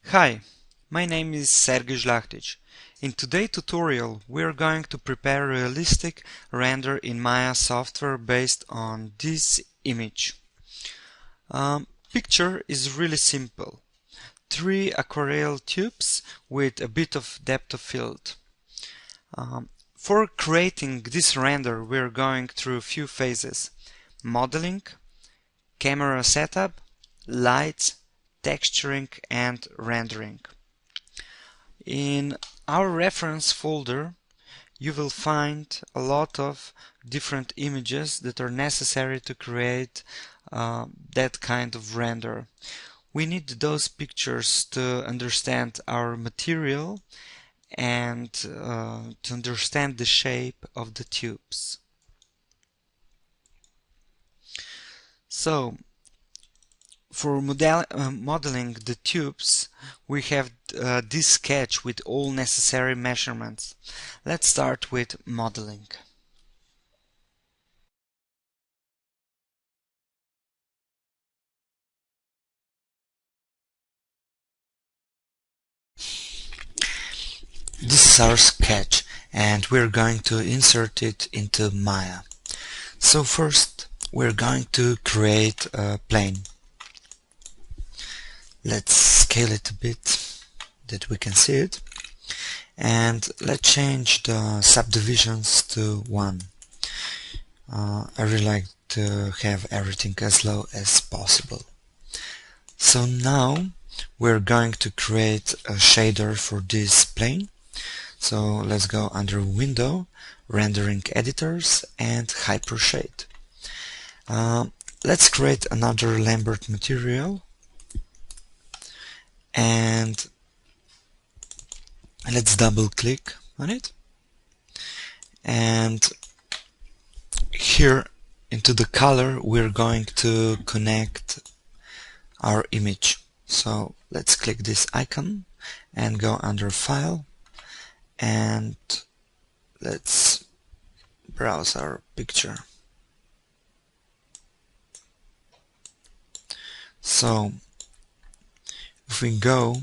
Hi, my name is Sergej Zlahtic. In today's tutorial we are going to prepare a realistic render in Maya software based on this image. Picture is really simple. 3 aquarelle tubes with a bit of depth of field. For creating this render we are going through a few phases: modeling, camera setup, lights, texturing and rendering. In our reference folder you will find a lot of different images that are necessary to create that kind of render. We need those pictures to understand our material and to understand the shape of the tubes. So for modeling the tubes we have this sketch with all necessary measurements. Let's start with modeling. This is our sketch and we're going to insert it into Maya. So first we're going to create a plane. Let's scale it a bit that we can see it, and let's change the subdivisions to 1. I really like to have everything as low as possible. So now we're going to create a shader for this plane. So let's go under Window, Rendering Editors and Hypershade. Let's create another Lambert material and let's double click on it, and here into the color we're going to connect our image. So let's click this icon and go under File and let's browse our picture. So if we go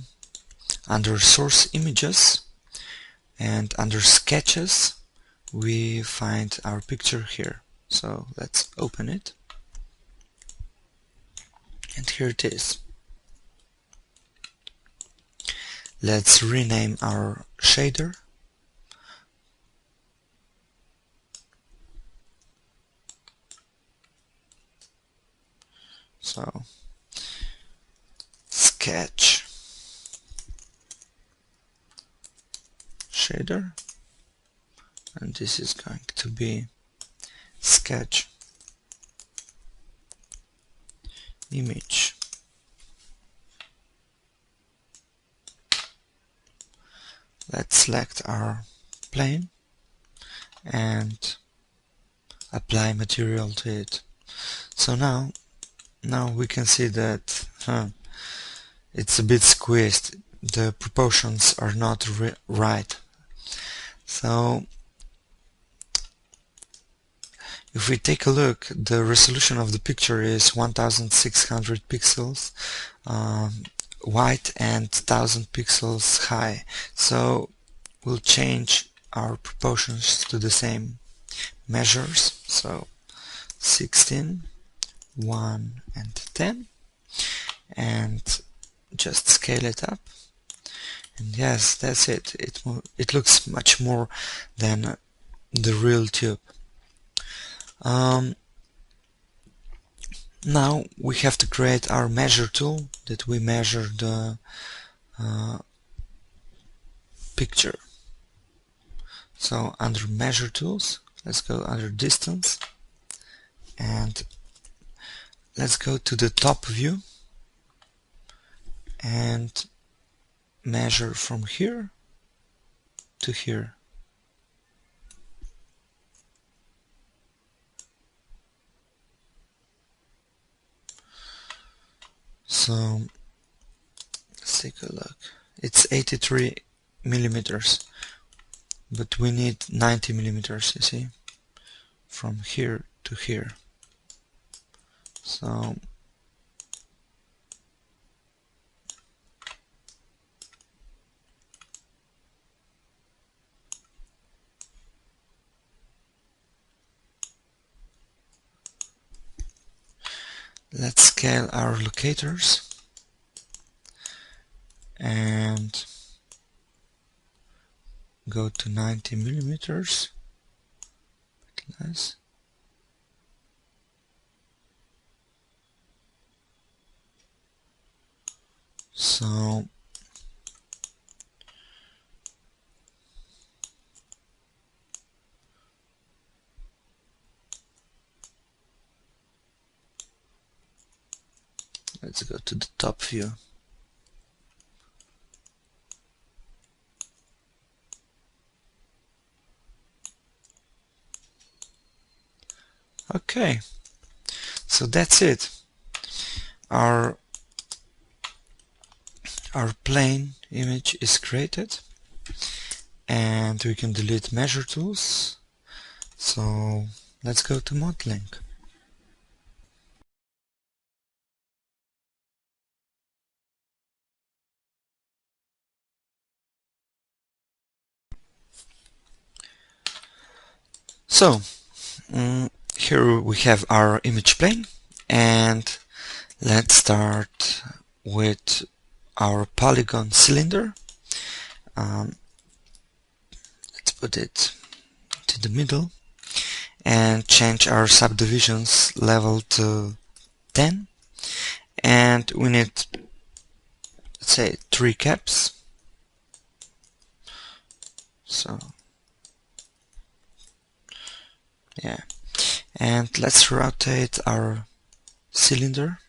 under Source Images and under Sketches we find our picture here. So let's open it, and here it is. Let's rename our shader. So Sketch shader, and this is going to be Sketch image. Let's select our plane and apply material to it. So now we can see that it's a bit squeezed. The proportions are not right. So if we take a look, the resolution of the picture is 1600 pixels wide and 1000 pixels high. So we'll change our proportions to the same measures. So 16, 1 and 10, and just scale it up. And yes, that's it. It looks much more than the real tube. Now we have to create our measure tool that we measure the picture. So under Measure Tools, let's go under Distance and let's go to the top view and measure from here to here. So let's take a look. It's 83 millimeters, but we need 90 millimeters, you see, from here to here. So Let's scale our locators and go to 90 millimeters. Nice. So let's go to the top view. Okay, so that's it. Our plane image is created, and we can delete measure tools. So let's go to modeling. So here we have our image plane, and let's start with our polygon cylinder. Let's put it to the middle and change our subdivisions level to 10, and we need, let's say, 3 caps. So yeah, and let's rotate our cylinder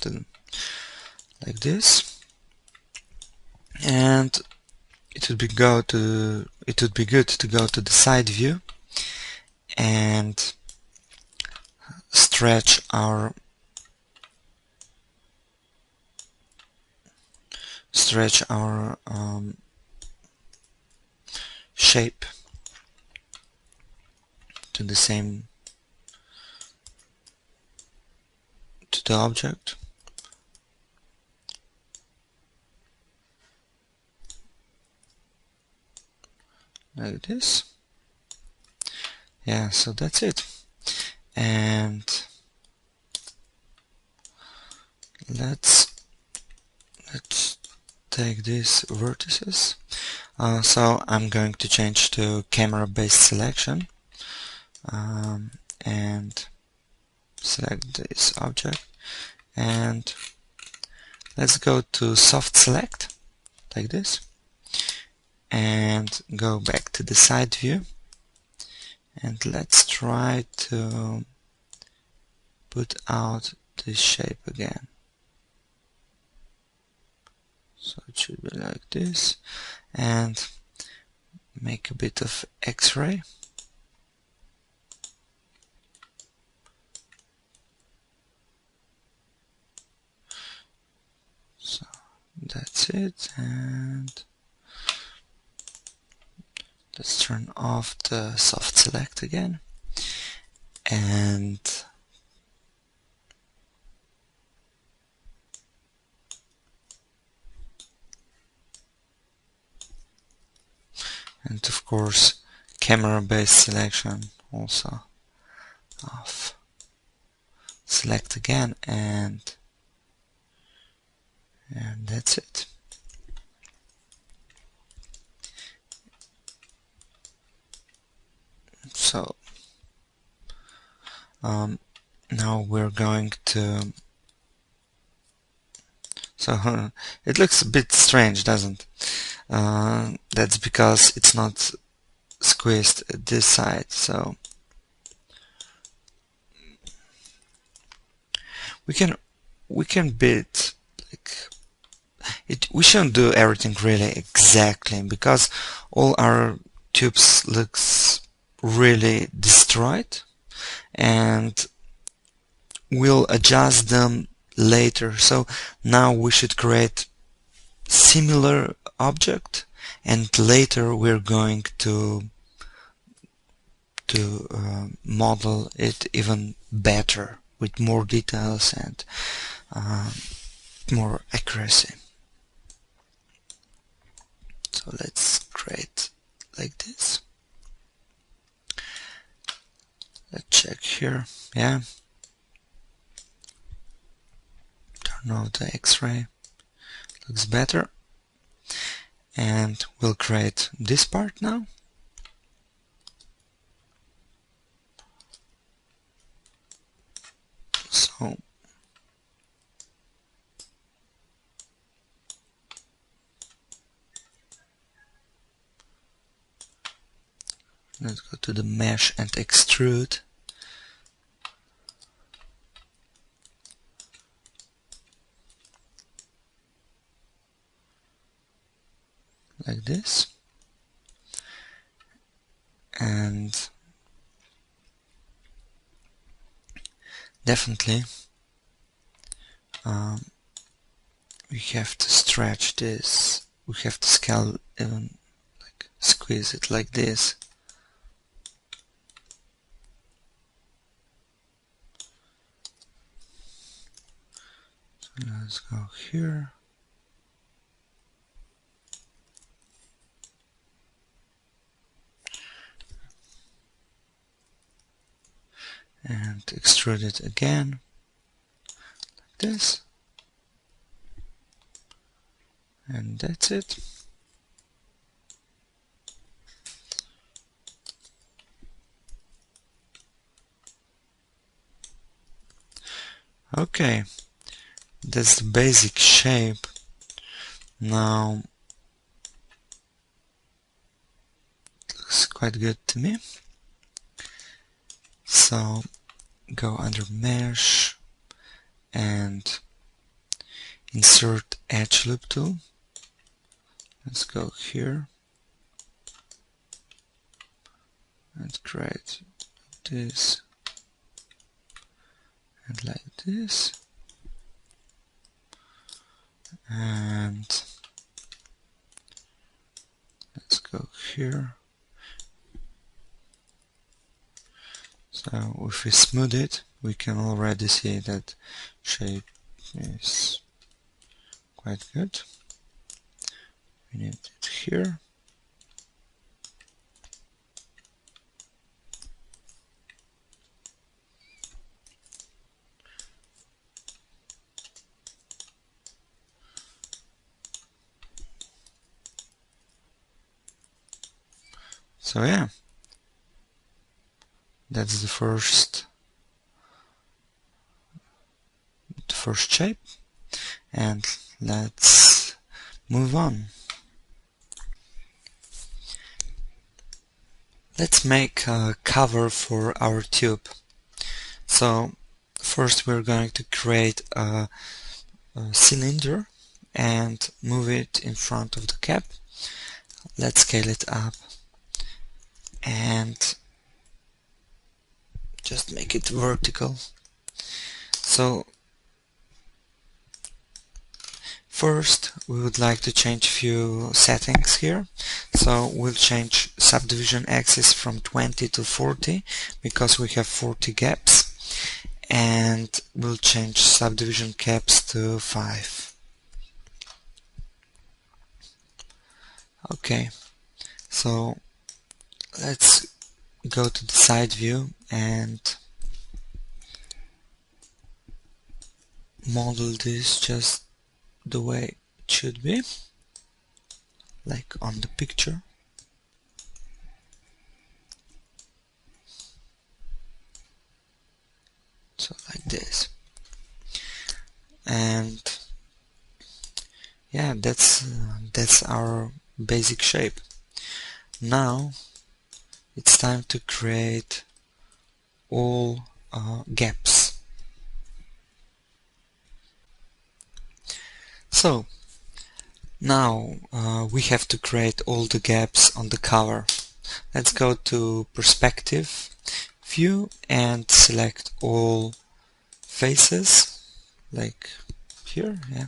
to like this, and it would be good to go to the side view and stretch our shape to the same to the object. Like this. Yeah, so that's it. And let's take these vertices. So I'm going to change to camera-based selection, and select this object, and let's go to soft select like this, and go back to the side view, and let's try to put out this shape again. So it should be like this, and make a bit of X-ray. So that's it, and let's turn off the soft select again, and of course camera-based selection also off. Select again, and that's it. So now we're going to, so it looks a bit strange, doesn't it? That's because it's not squeezed at this side, so we can bit like it. We shouldn't do everything really exactly, because all our tubes looks really destroyed, and we'll adjust them later. So now we should create similar object, and later we're going to model it even better with more details and more accuracy. So let's create like this. Let's check here. Yeah, turn off the X-ray. Looks better. And we'll create this part now. So let's go to the mesh and extrude. Like this. And definitely we have to stretch this. We have to scale, even like squeeze it like this. So let's go here. And extrude it again, like this. And that's it. Okay, that's the basic shape. Now it looks quite good to me. So go under mesh and insert edge loop tool. Let's go here and create this and like this, and let's go here. So if we smooth it, we can already see that shape is quite good. We need it here. So yeah, that's the first shape, and let's move on. Let's make a cover for our tube. So first we're going to create a cylinder and move it in front of the cap. Let's scale it up and just make it vertical. So first we would like to change a few settings here. So we'll change subdivision axis from 20 to 40 because we have 40 gaps, and we'll change subdivision caps to 5. Okay, so let's go to the side view and model this just the way it should be, like on the picture. So like this. And yeah, that's our basic shape. Now it's time to create all gaps. So now we have to create all the gaps on the cover. Let's go to perspective view and select all faces, like here, yeah,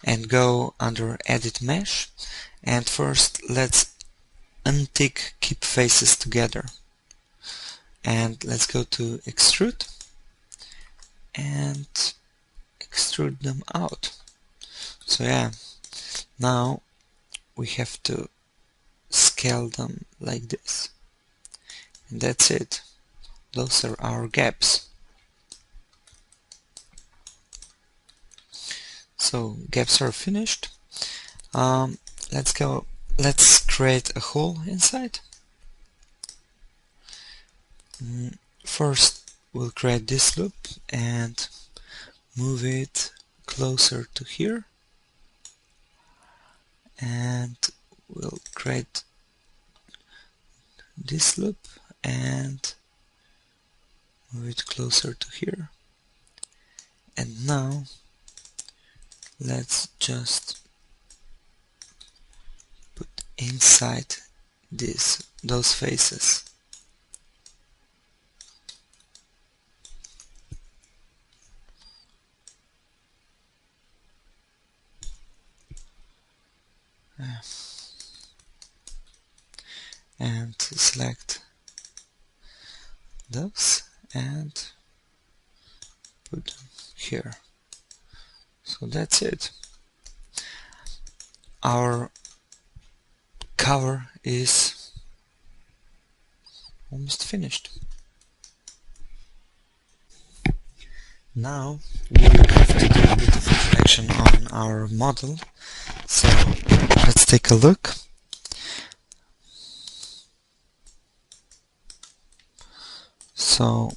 and go under edit mesh, and first let's untick keep faces together, and let's go to extrude and extrude them out. So yeah, now we have to scale them like this, and that's it. Those are our gaps. So gaps are finished. Let's go. Let's create a hole inside. First, we'll create this loop and move it closer to here, and we'll create this loop and move it closer to here. And now let's just put inside those faces. And select those and put them here. So that's it. Our cover is almost finished. Now we have to do a bit of reflection on our model. So let's take a look. So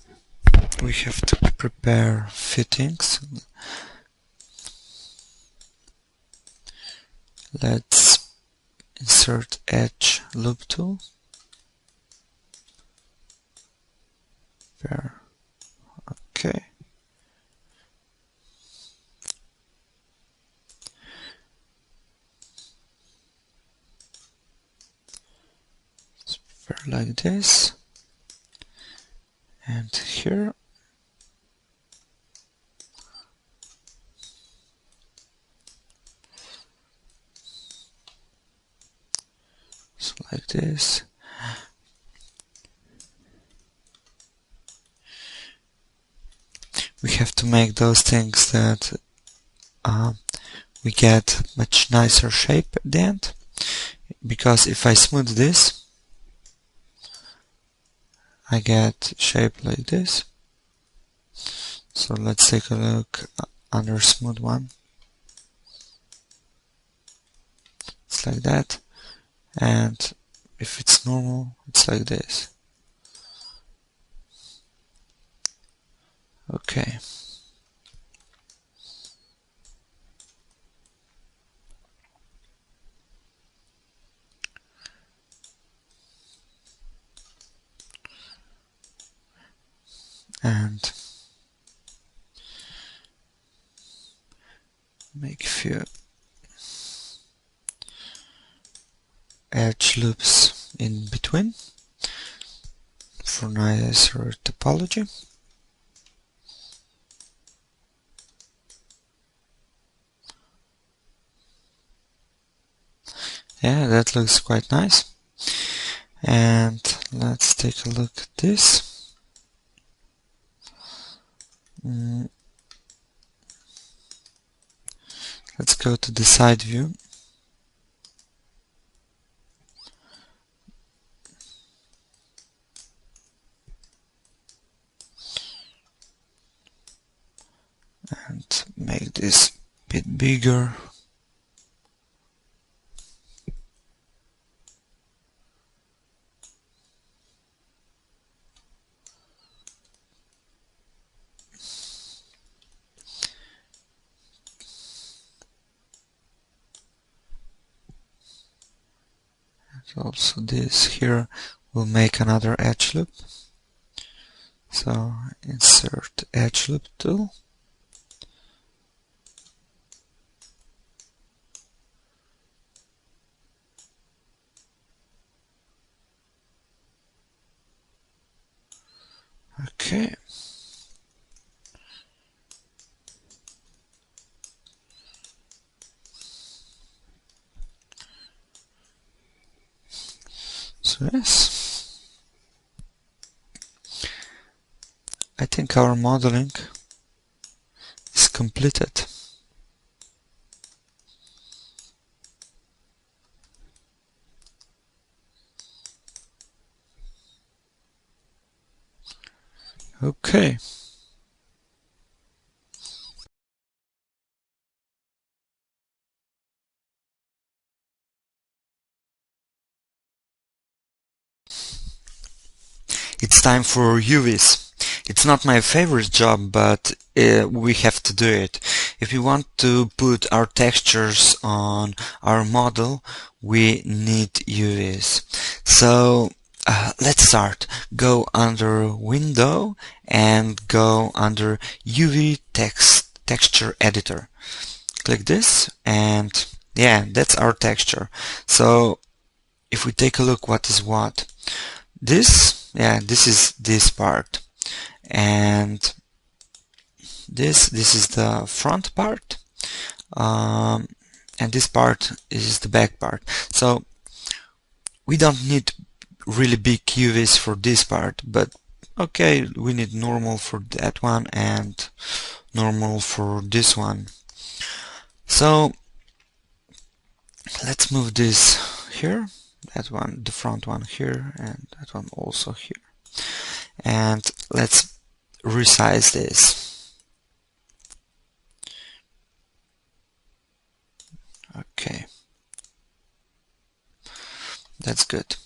we have to prepare fittings. Let's insert edge loop tool. There. Okay. Let's prepare like this. And here. So like this. We have to make those things that we get much nicer shape at the end, because if I smooth this, I get shape like this. So let's take a look under smooth one. It's like that, and if it's normal, it's like this. Okay. And make a few edge loops in between for nicer topology. Yeah, that looks quite nice. And let's take a look at this. Let's go to the side view. And make this a bit bigger. Also this here will make another edge loop. So insert edge loop tool. Okay. So yes, I think our modeling is completed. Okay. It's time for UVs. It's not my favorite job, but we have to do it. If we want to put our textures on our model, we need UVs. So let's start. Go under Window and go under UV Texture Editor. Click this and yeah, that's our texture. So if we take a look what is what, this is this part, and this is the front part, and this part is the back part. So we don't need really big UVs for this part, but okay, we need normal for that one and normal for this one. So let's move this here, that one, the front one here, and that one also here, and let's resize this. Okay, that's good.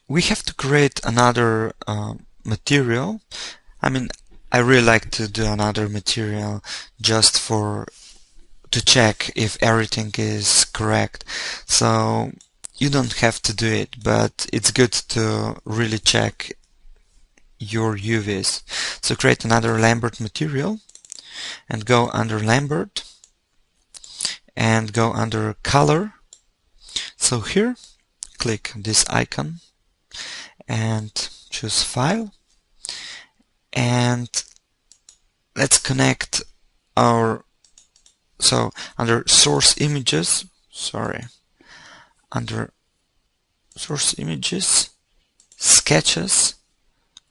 We have to create another material. I mean, I really like to do another material just to check if everything is correct. So you don't have to do it, but it's good to really check your UVs. So create another Lambert material and go under Lambert and go under Color. So here, click this icon and choose File, and let's connect our, so under Source Images, under Source Images, Sketches,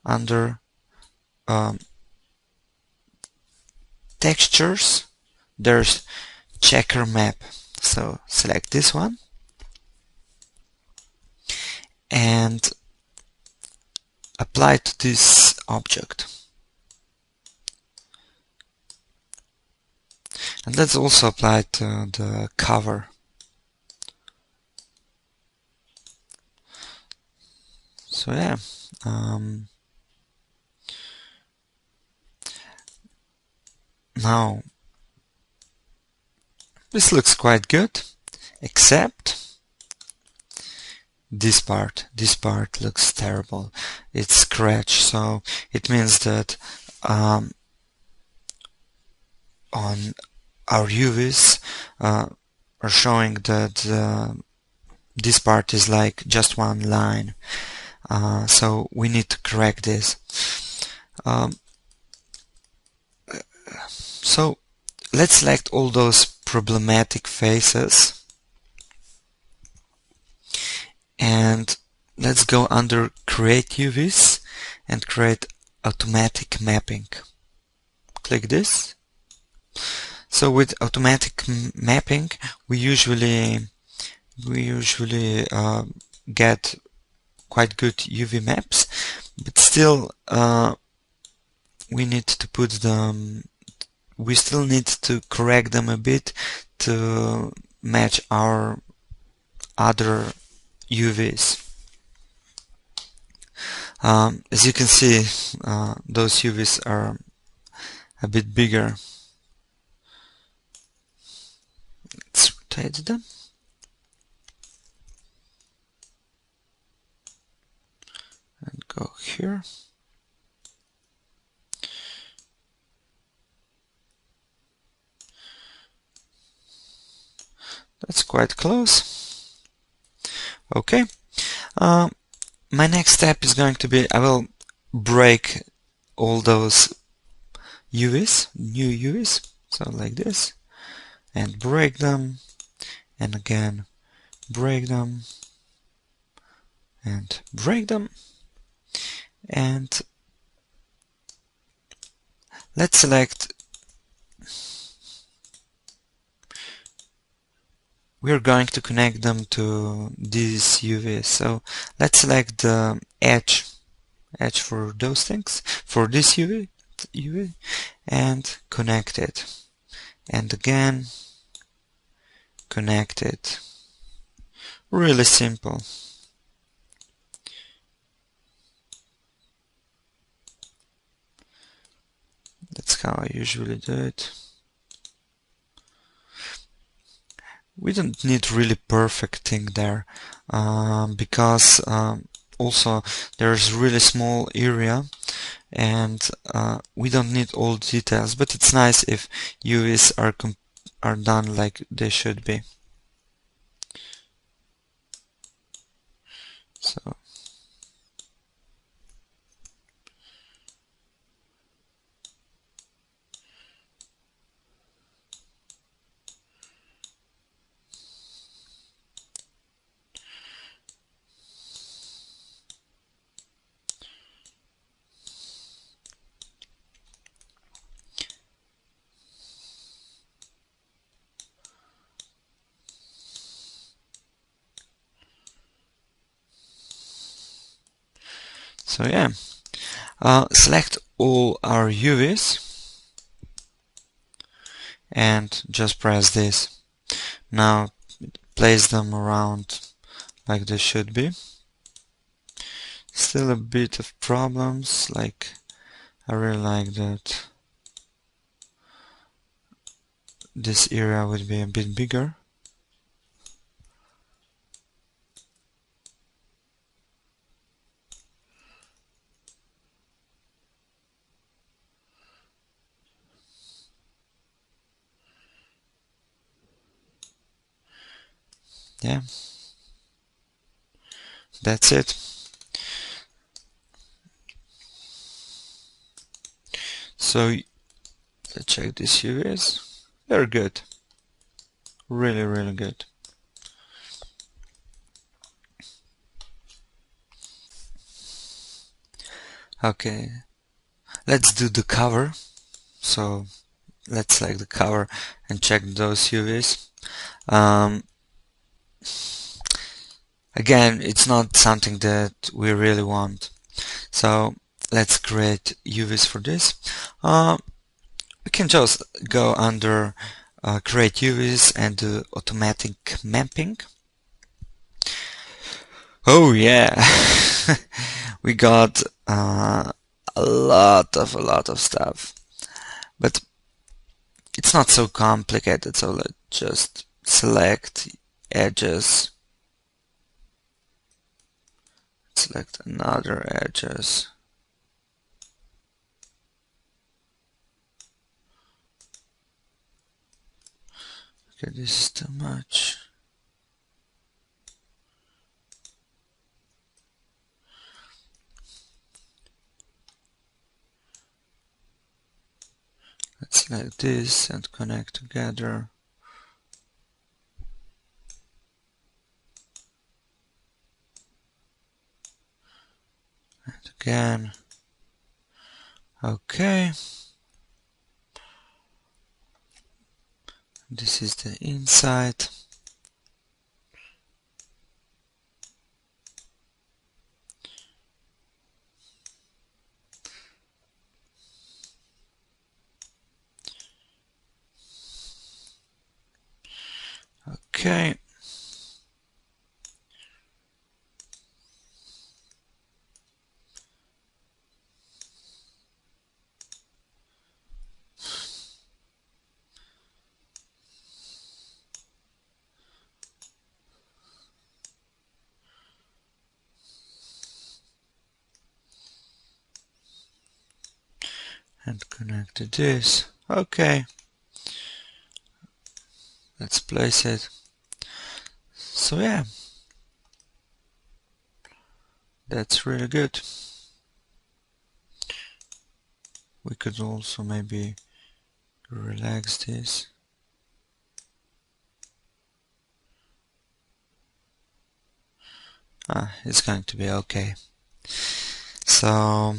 under Textures, there's Checker Map. So select this one and apply to this object. And let's also apply to the cover. So yeah, now this looks quite good, except this part looks terrible. It's scratched, so it means that on our UVs are showing that this part is like just one line. So we need to correct this. So let's select all those problematic faces and let's go under Create UVs and create Automatic Mapping. Click this. So with automatic mapping, we usually get quite good UV maps, but still we need to put them. We still need to correct them a bit to match our other UVs. As you can see, those UVs are a bit bigger. Let's rotate them. And go here. That's quite close. Okay. My next step is going to be I will break all those UVs, new UVs, so like this, and break them, and again break them, and break them, and let's select. We're going to connect them to these UVs. So let's select the edge for those things, for this UV, and connect it. And again, connect it. Really simple. That's how I usually do it. We don't need really perfect thing there, because also there's really small area, and we don't need all the details, but it's nice if UVs are done like they should be. So yeah, select all our UVs and just press this. Now place them around like they should be. Still a bit of problems, like I really like that this area would be a bit bigger. Yeah, that's it. So let's check these UVs. They're good. Really, really good. Okay, let's do the cover. So let's select the cover and check those UVs. Again, it's not something that we really want. So let's create UVs for this. We can just go under create UVs and do automatic mapping. Oh yeah, we got a lot of stuff, but it's not so complicated. So let's just select edges, select another edges. Okay, this is too much. Let's select this and connect together. And again. Okay. This is the inside. Okay. And connect to this. Okay. Let's place it. So yeah, that's really good. We could also maybe relax this. It's going to be okay. So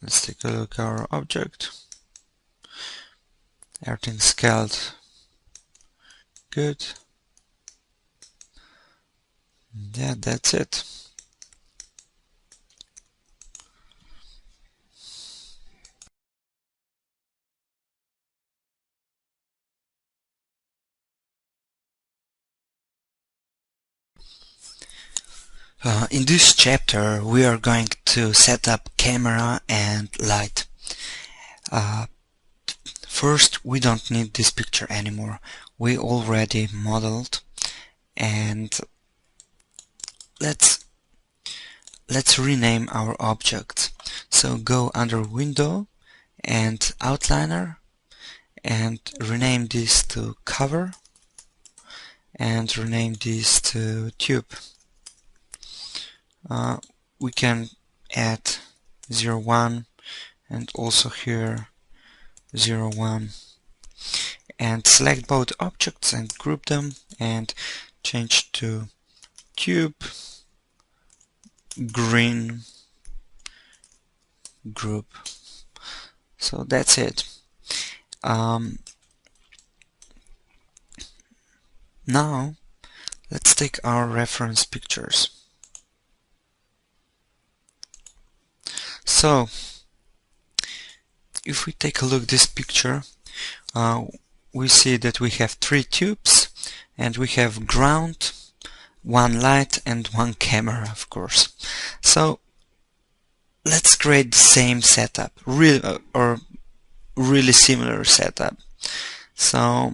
let's take a look at our object. Everything's scaled good. Yeah, that's it. In this chapter we are going to set up camera and light. First, we don't need this picture anymore. We already modeled, and let's rename our object. So go under Window and Outliner and rename this to Cover and rename this to Tube. We can add 01 and also here 01, and select both objects and group them and change to Tube Green Group. So that's it. Now let's take our reference pictures. So if we take a look at this picture, we see that we have 3 tubes and we have ground, 1 light and 1 camera, of course. So let's create the same setup, really similar setup. So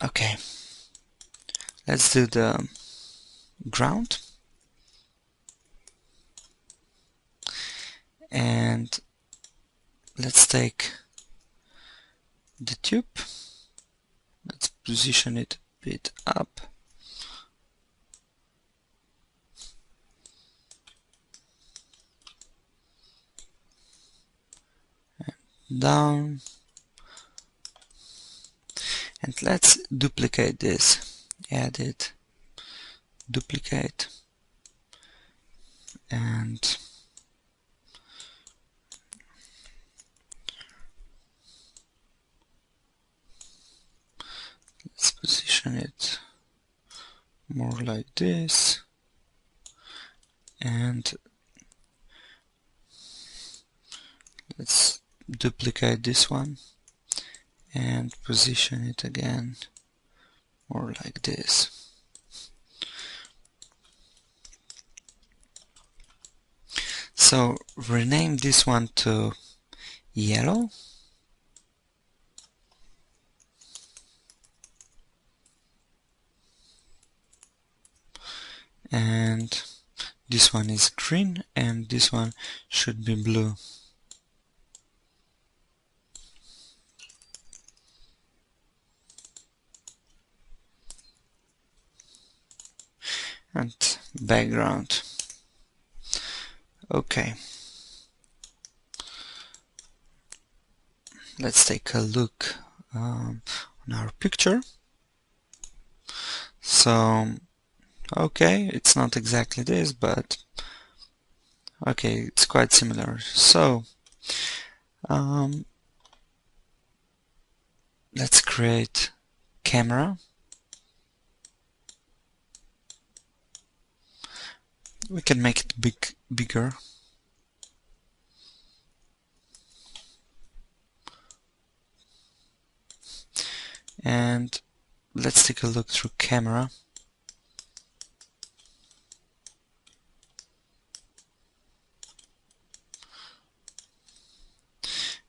okay, let's do the ground. And let's take the tube, let's position it a bit up, and down, and let's duplicate this, edit, duplicate, and let's position it more like this, and let's duplicate this one and position it again more like this. So rename this one to yellow, and this one is green and this one should be blue. And background. Okay, let's take a look on our picture. So okay, it's not exactly this, but okay, it's quite similar. So let's create camera. We can make it bigger. And let's take a look through camera.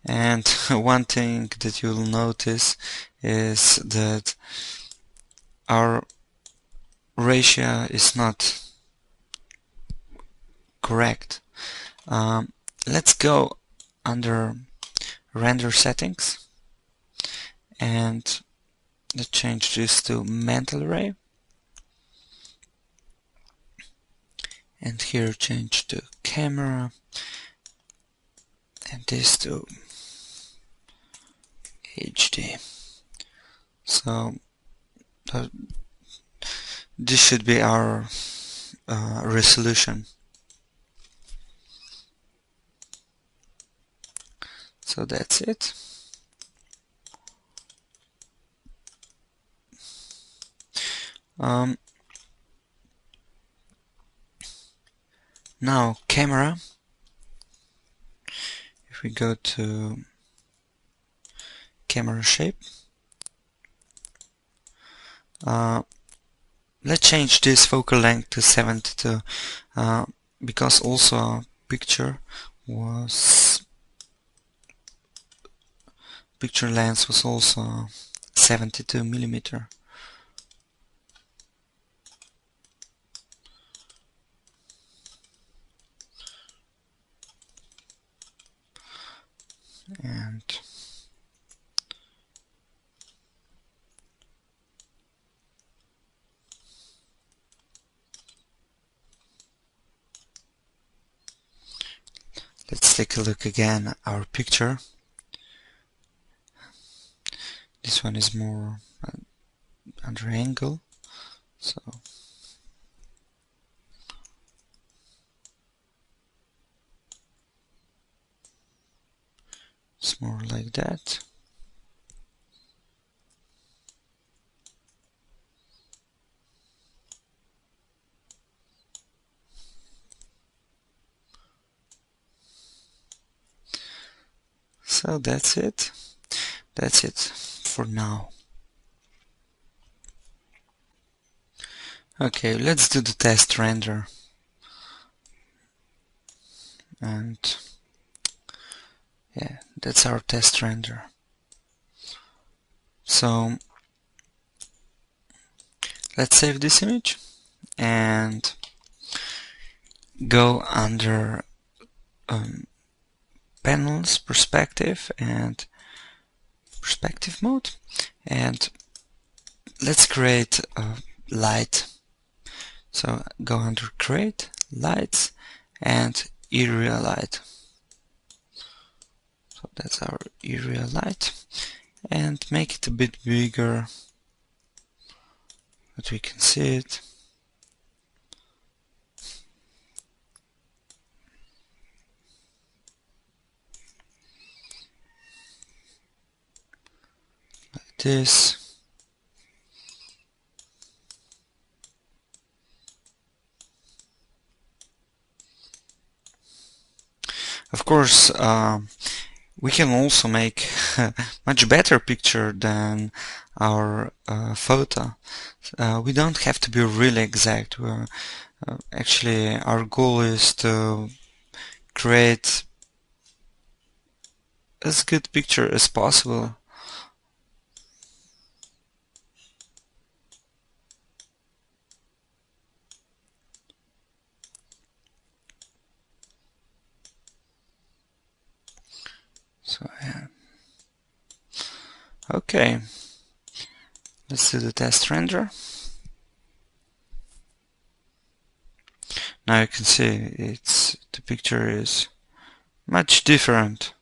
And one thing that you'll notice is that our ratio is not correct. Let's go under render settings and let's change this to mental array, and here change to camera and this to HD. So this should be our resolution. So that's it. Now camera, if we go to camera shape, let's change this focal length to 72 because also picture length was also 72 millimeter. And let's take a look again at our picture. This one is more under angle, so it's more like that. So that's it. That's it for now. Okay, let's do the test render. And yeah, that's our test render. So let's save this image and go under panels, perspective and perspective mode, and let's create a light. So go under create, lights and area light. So that's our area light, and make it a bit bigger that we can see it. Like this. Of course, we can also make a much better picture than our photo. We don't have to be really exact. Actually, our goal is to create as good picture as possible. So yeah. Okay, let's do the test render. Now you can see the picture is much different.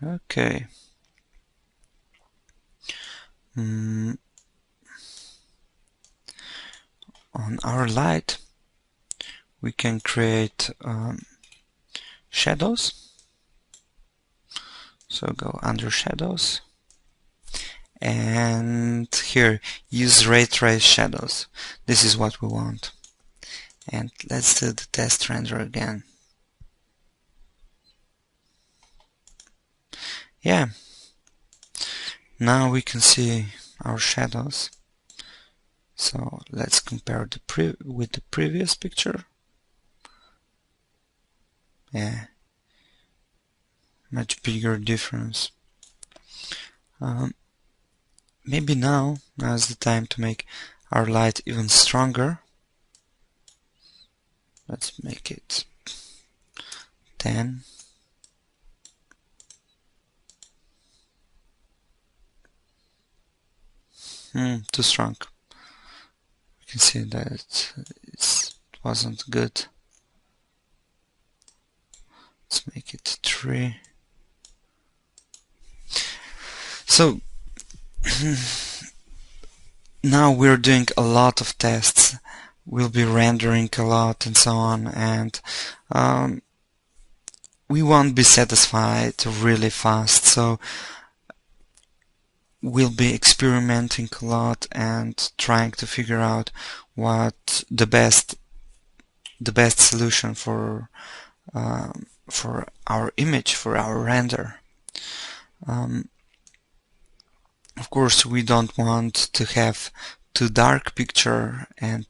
Okay. On our light, we can create shadows. So go under shadows, and here use ray trace shadows. This is what we want. And let's do the test render again. Yeah, now we can see our shadows. So let's compare with the previous picture. Yeah, much bigger difference. Maybe now is the time to make our light even stronger. Let's make it 10. Too strong. You can see that it wasn't good. Let's make it 3. So now we're doing a lot of tests. We'll be rendering a lot and so on, and we won't be satisfied really fast. So we'll be experimenting a lot and trying to figure out what the best solution for our image, for our render. Of course, we don't want to have too dark picture, and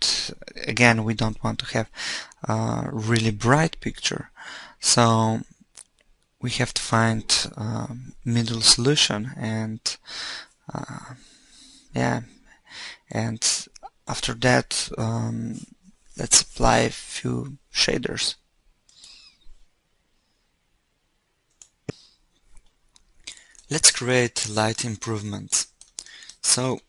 again we don't want to have a really bright picture, so we have to find a middle solution. And yeah, and after that let's apply a few shaders. Let's create light improvements. So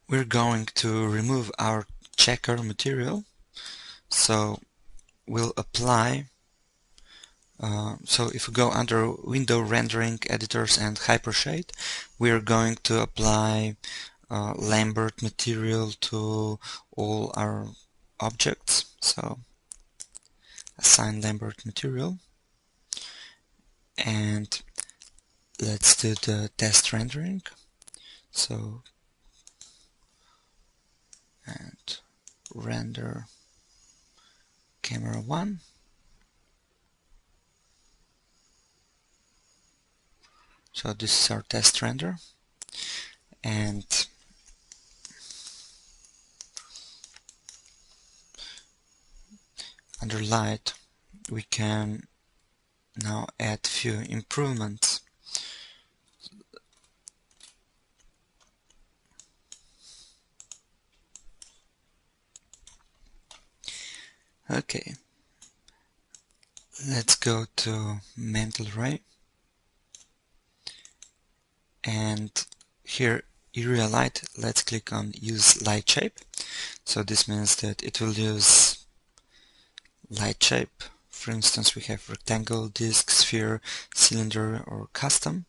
we're going to remove our checker material, so we'll apply so if we go under window rendering editors and hypershade, we're going to apply Lambert material to all our objects. So assign Lambert material, and let's do the test rendering. So and render camera 1. So this is our test render, and under light we can now add few improvements. Okay, let's go to mantle ray, and here area light, let's click on use light shape. So this means that it will use light shape. For instance, we have rectangle, disc, sphere, cylinder, or custom.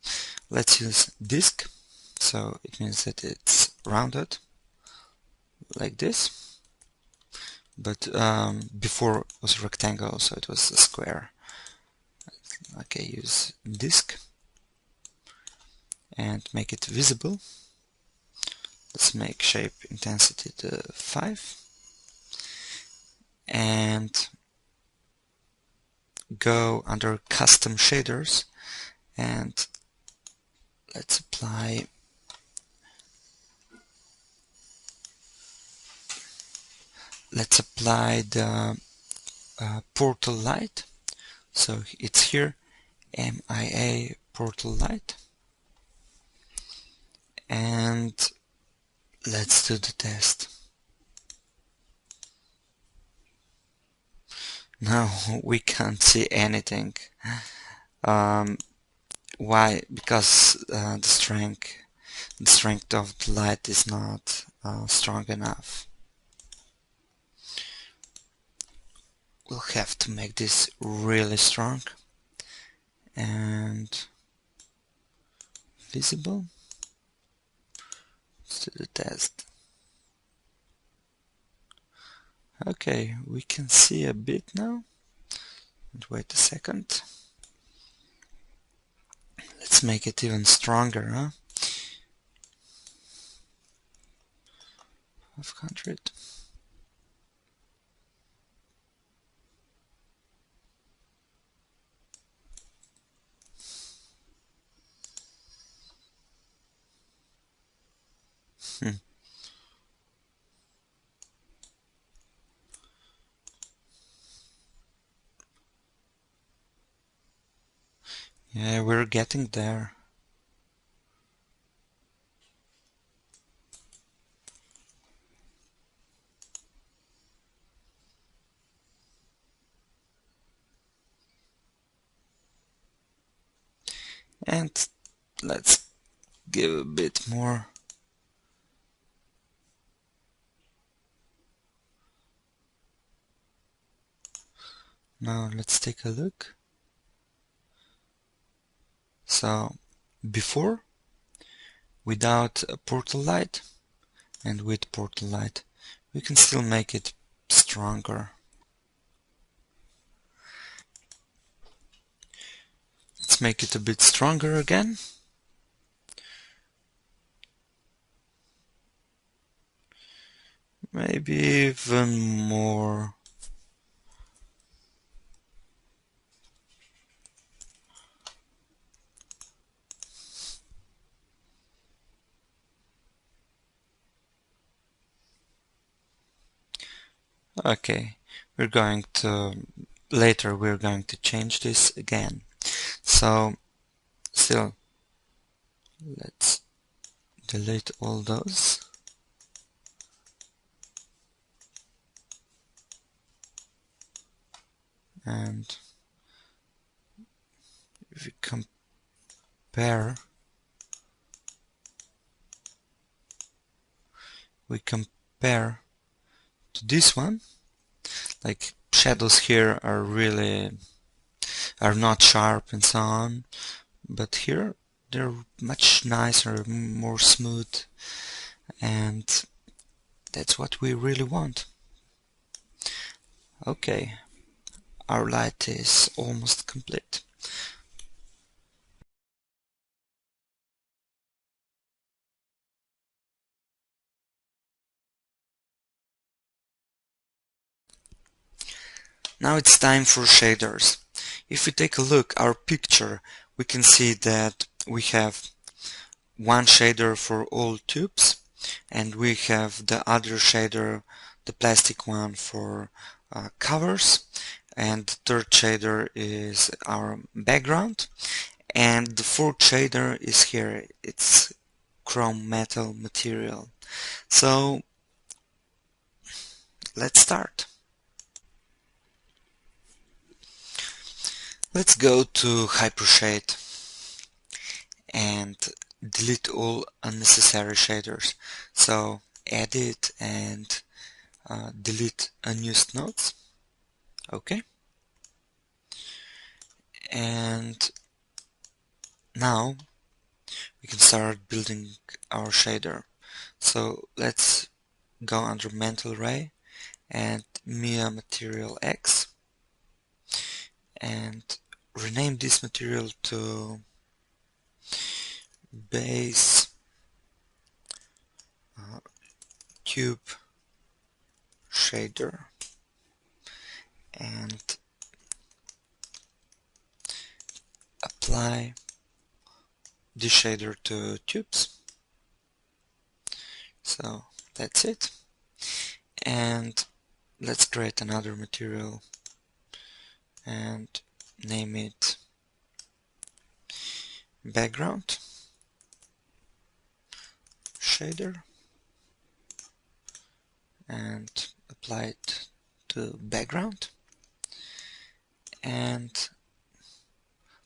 Let's use disc, so it means that it's rounded like this, but before it was rectangle, so it was a square. Okay, use disc and make it visible. Let's make shape intensity to 5, and go under custom shaders, and let's apply the portal light. So it's here, MIA portal light, and let's do the test. No, we can't see anything. Why? Because the strength of the light is not strong enough. We'll have to make this really strong and visible. Let's do the test. Okay, we can see a bit now. And wait a second. Let's make it even stronger, huh? 500. Yeah, we're getting there. And let's give a bit more. Now let's take a look. So before, without a portal light, and with portal light, we can still make it stronger. Let's make it a bit stronger again. Maybe even more. Okay, later we're going to change this again. So still, let's delete all those. And if we compare to this one, like shadows here are not sharp and so on, but here they're much nicer, more smooth, and that's what we really want. Okay, our light is almost complete. Now it's time for shaders. If we take a look at our picture, we can see that we have one shader for all tubes, and we have the other shader, the plastic one, for covers, and the third shader is our background, and the fourth shader is here. It's chrome metal material. So let's start. Let's go to Hypershade and delete all unnecessary shaders. So edit and delete unused nodes. Okay. And now we can start building our shader. So let's go under Mental Ray and Maya Material X and rename this material to Base Tube Shader and apply this shader to tubes. So that's it. And let's create another material and name it Background Shader and apply it to background. And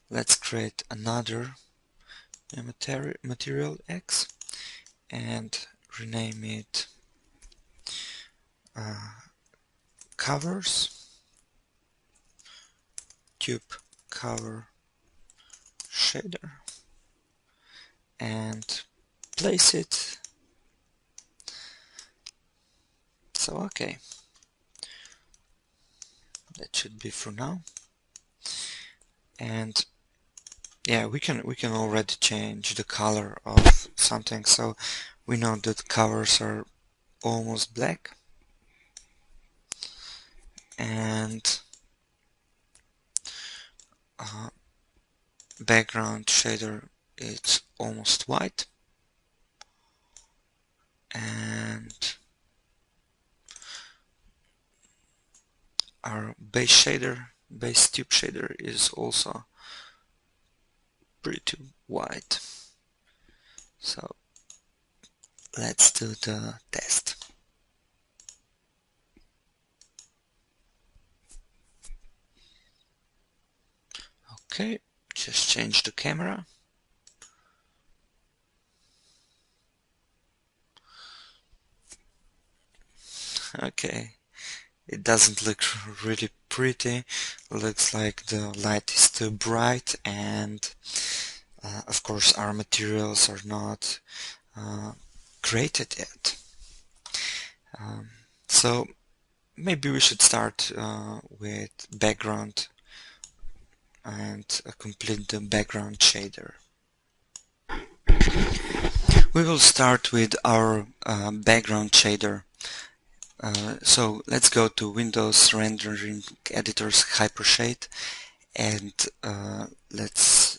let's create another material X and rename it Covers Tube Cover Shader and place it. So okay, that should be for now. And yeah, we can already change the color of something, so we know that covers are almost black and background shader is almost white, and our base tube shader is also pretty white. So let's do the test. Okay, just change the camera. Okay, it doesn't look really pretty. Looks like the light is too bright, and of course our materials are not created yet. So maybe we should start with background and complete the background shader. We will start with our background shader. So let's go to Windows Rendering Editor's Hypershade and let's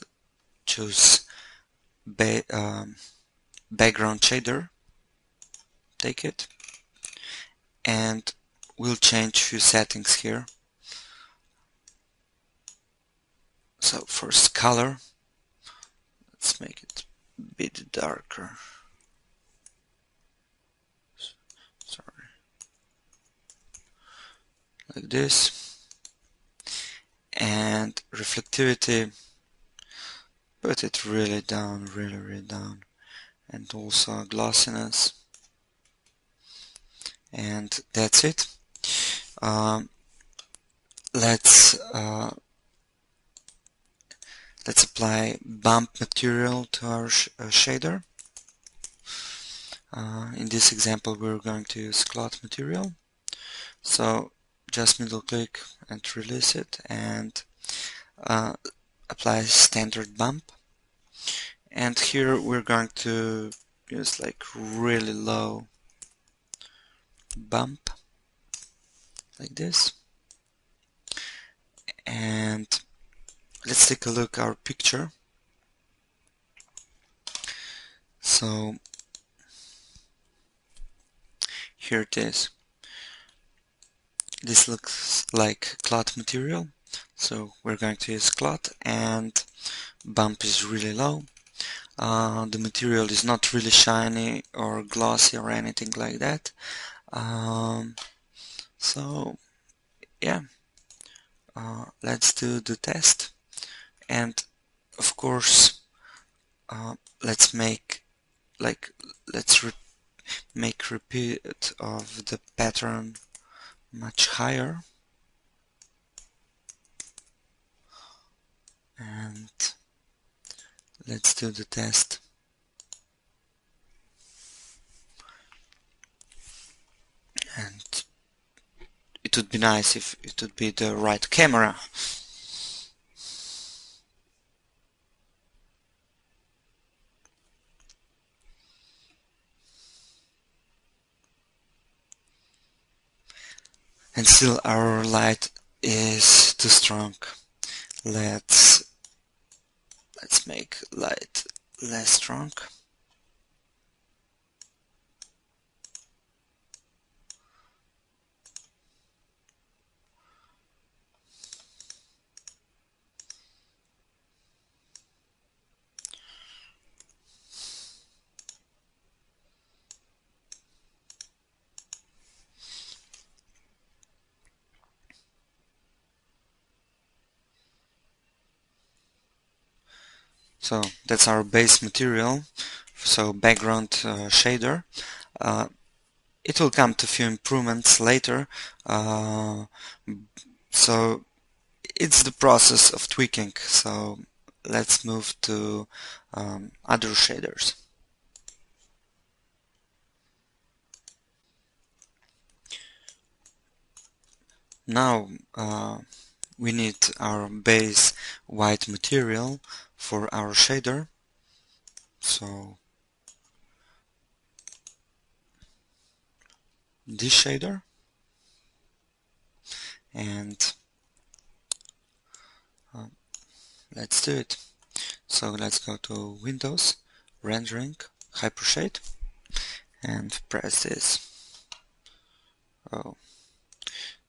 choose background shader. Take it, and we'll change a few settings here. So first color, let's make it a bit darker. Sorry, like this. And reflectivity, put it really down, really down. And also glossiness. And that's it. Let's apply bump material to our shader. In this example, we're going to use cloth material. So just middle click and release it, and apply standard bump. And here we're going to use like really low bump, like this. And let's take a look at our picture. So here it is. This looks like cloth material, so we're going to use cloth, and bump is really low. The material is not really shiny or glossy or anything like that. So yeah, let's do the test. And of course, let's make make repeat of the pattern much higher, and let's do the test. And it would be nice if it would be the right camera. And still our light is too strong. Let's make light less strong. So that's our base material, so background shader. It will come to a few improvements later, so it's the process of tweaking. So let's move to other shaders. Now we need our base white material for our shader. So this shader, and let's do it. So let's go to Windows, Rendering, Hypershade, and press this. Oh,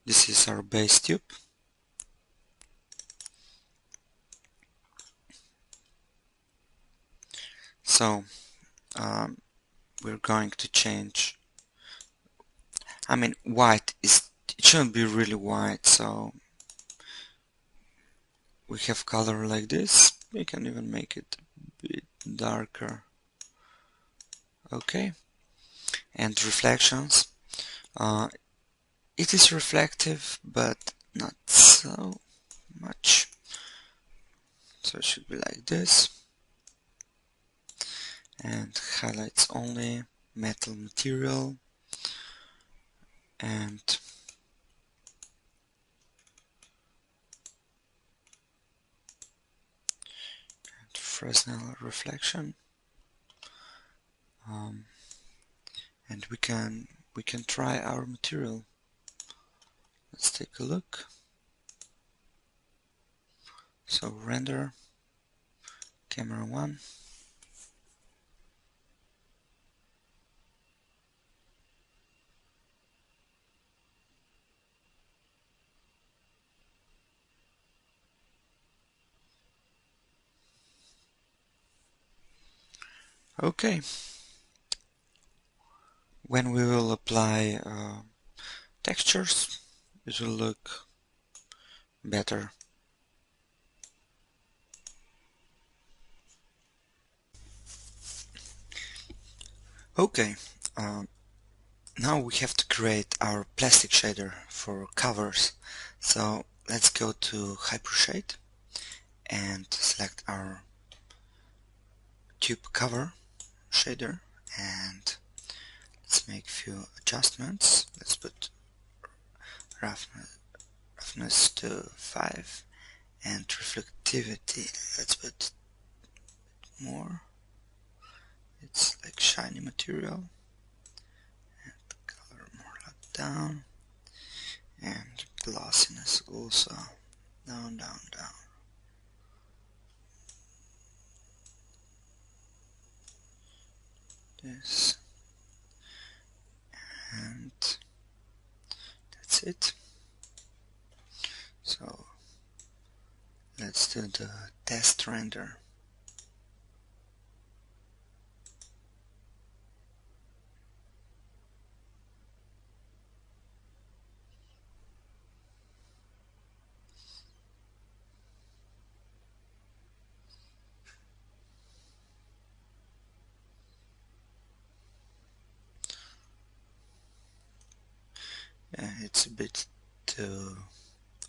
this is our base tube. So we're going to change. I mean, white is, it shouldn't be really white, so we have color like this. We can even make it a bit darker. Okay, and reflections. It is reflective, but not so much. So it should be like this. And highlights only, metal material, and Fresnel reflection. And we can try our material. Let's take a look. So render, camera 1. Okay, when we will apply textures, it will look better. Okay, now we have to create our plastic shader for covers. So let's go to Hypershade and select our tube cover shader, and let's make a few adjustments. Let's put roughness to 5 and reflectivity, let's put more. It's like shiny material, and color more like down, and glossiness also down, down, down. This, and that's it. So let's do the test render. It's a bit too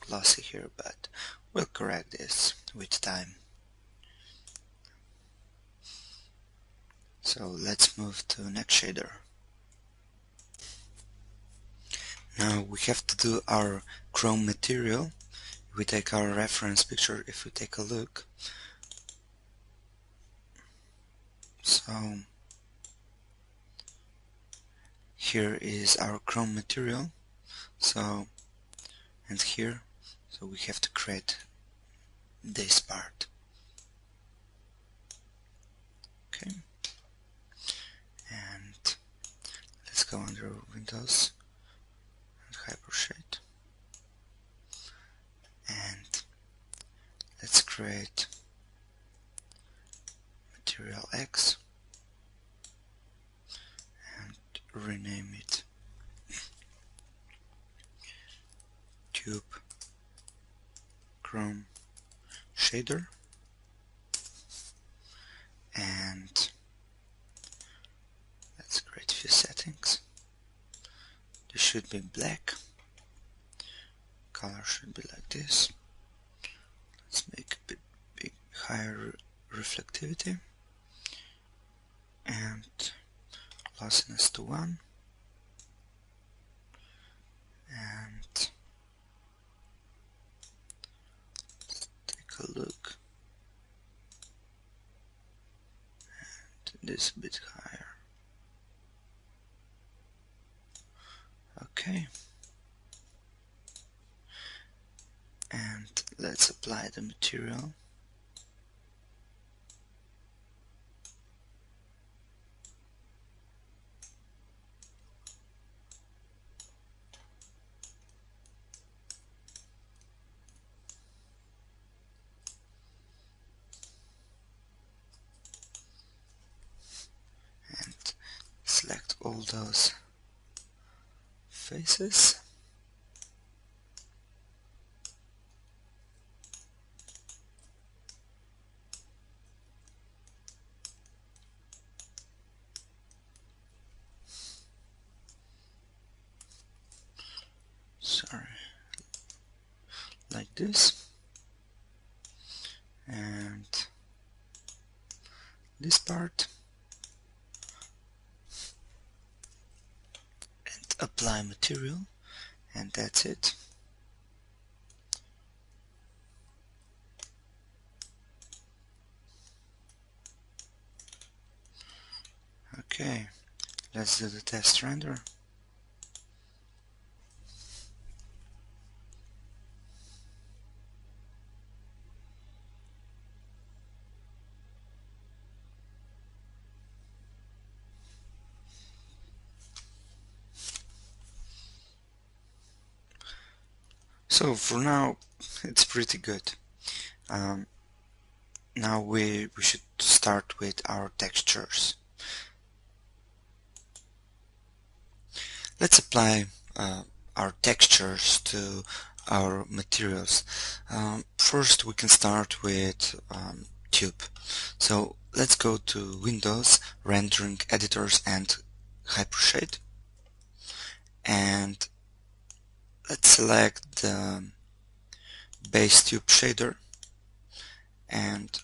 glossy here, but we'll correct this with time. So let's move to next shader. Now we have to do our chrome material. If we take our reference picture, if we take a look, so here is our chrome material, so, and here, so we have to create this part. Okay, and let's go under Windows and Hypershade, and let's create Material X and rename it Tube Chrome Shader, and let's create a few settings. This should be black, color should be like this. Let's make a bit higher reflectivity and glossiness to 1, and let's take a look, and this a bit higher. Okay, and let's apply the material. And select all those faces. Sorry, like this, and this part, and apply material, and that's it. Okay, let's do the test render. So for now it's pretty good. Now we should start with our textures. Let's apply our textures to our materials. First we can start with tube. So let's go to Windows, Rendering Editors and Hypershade, and let's select the base tube shader, and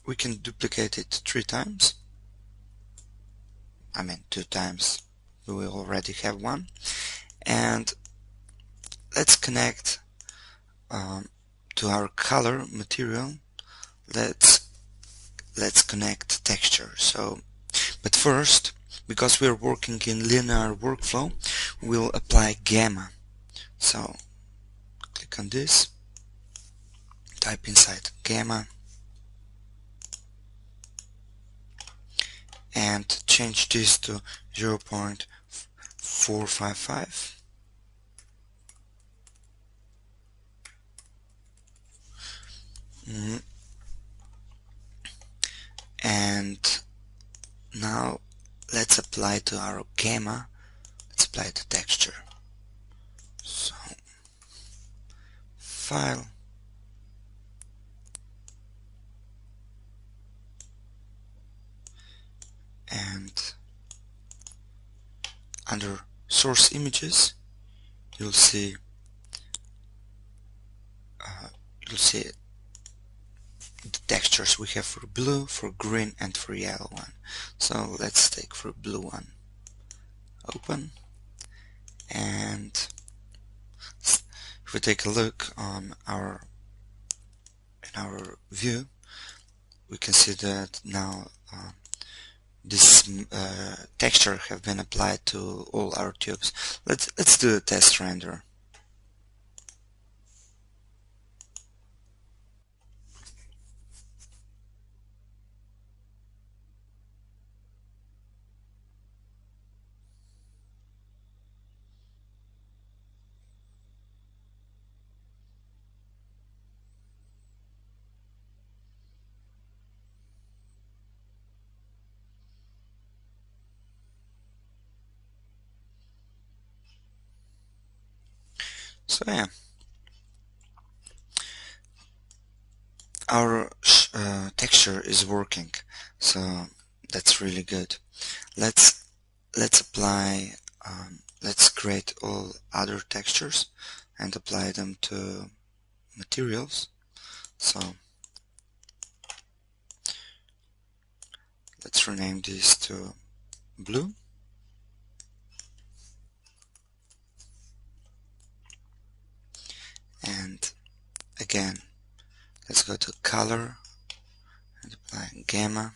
we can duplicate it 3 times. I mean 2 times, we already have one. And let's connect to our color material. Let's connect texture. So, but first, because we're working in linear workflow, we'll apply gamma. So click on this, type inside gamma, and change this to 0.455. And now let's apply to our gamma, let's apply the texture. So file, and under source images you'll see the textures we have for blue, for green and for yellow one. So let's take for blue one, open, and if we take a look on our view, we can see that now this texture have been applied to all our tubes. Let's do a test render. So yeah, our texture is working, so that's really good. Let's apply let's create all other textures and apply them to materials. So let's rename this to blue, and again let's go to color and apply gamma,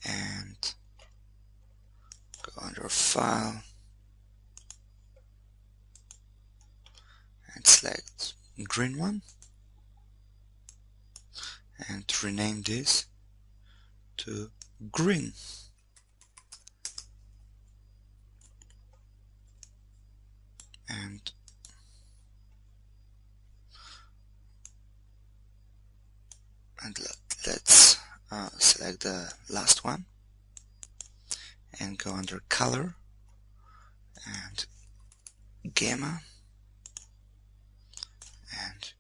and go under file and select green one and rename this to green. And let's select the last one and go under color and gamma and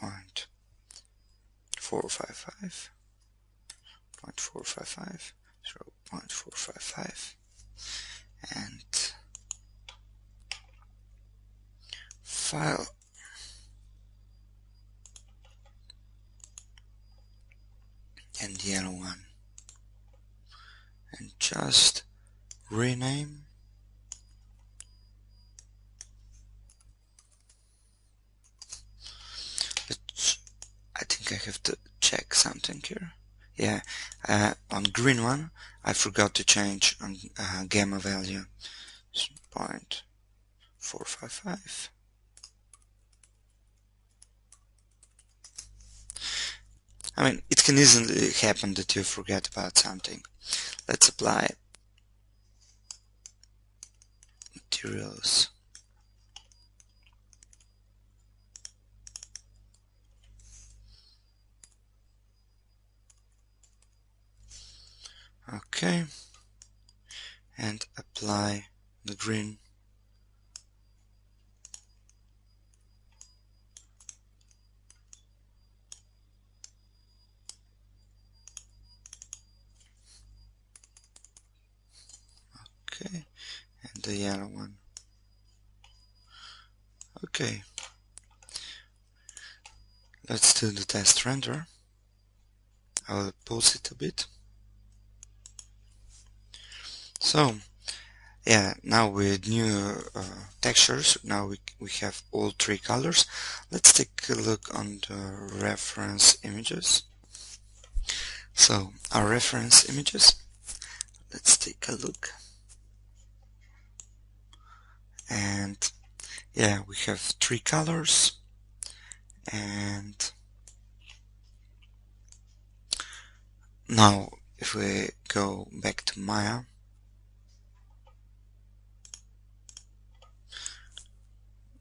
0.455, 0.455, and file, and yellow one, and just rename it. I think I have to check something here. Yeah, on green one I forgot to change on gamma value 0.455. I mean, it can easily happen that you forget about something. Let's apply materials. Okay, and apply the green. Okay, and the yellow one. Okay, let's do the test render. I'll pause it a bit. So yeah, now with new textures, now we have all three colors. Let's take a look on the reference images. So our reference images, let's take a look. And yeah, we have three colors. And now if we go back to Maya,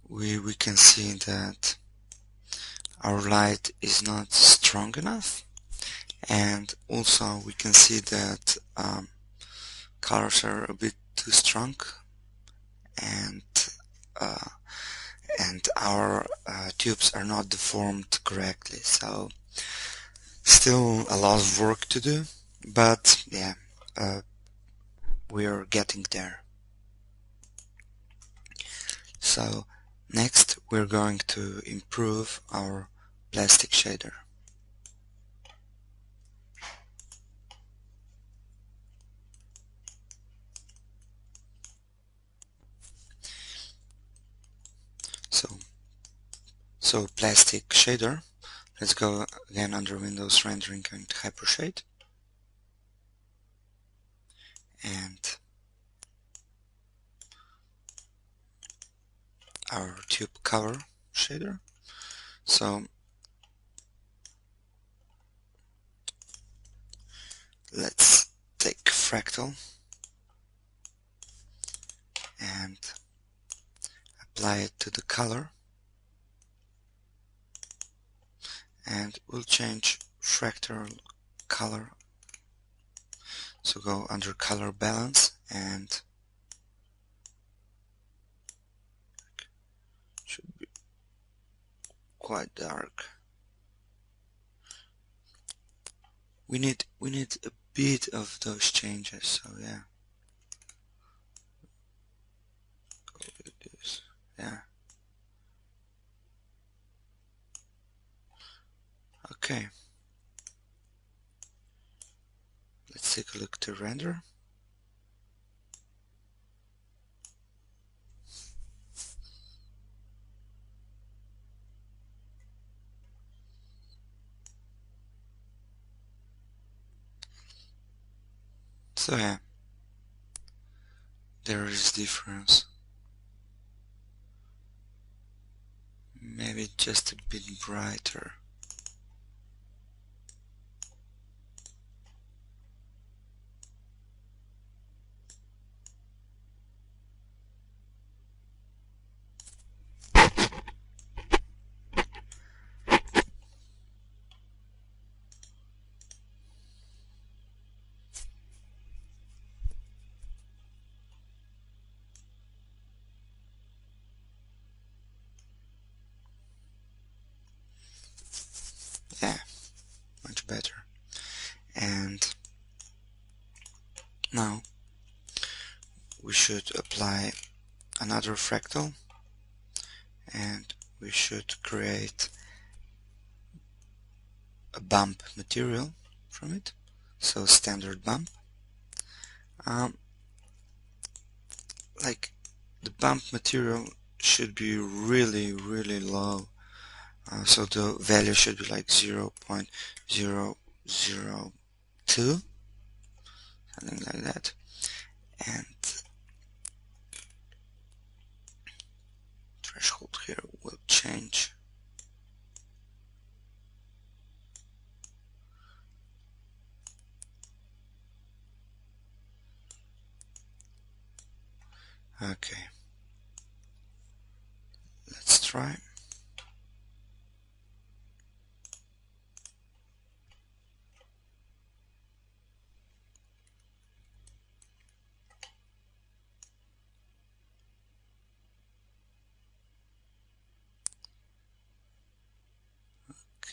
we can see that our light is not strong enough, and also we can see that colors are a bit too strong, and our tubes are not deformed correctly. So still a lot of work to do, but yeah, we are getting there. So next we're going to improve our plastic shader. So plastic shader, let's go again under Windows Rendering and Hypershade, and our tube cover shader. So let's take fractal and apply it to the color, and we'll change fractal color. So go under color balance, and should be quite dark. We need a bit of those changes. So yeah, go with this. Yeah. Okay. Let's take a look to render. So yeah, there is difference. Maybe just a bit brighter. Yeah, much better. And now we should apply another fractal, and we should create a bump material from it. So standard bump. Like the bump material should be really low. So the value should be like 0.002, something like that. And threshold here will change. Okay, let's try.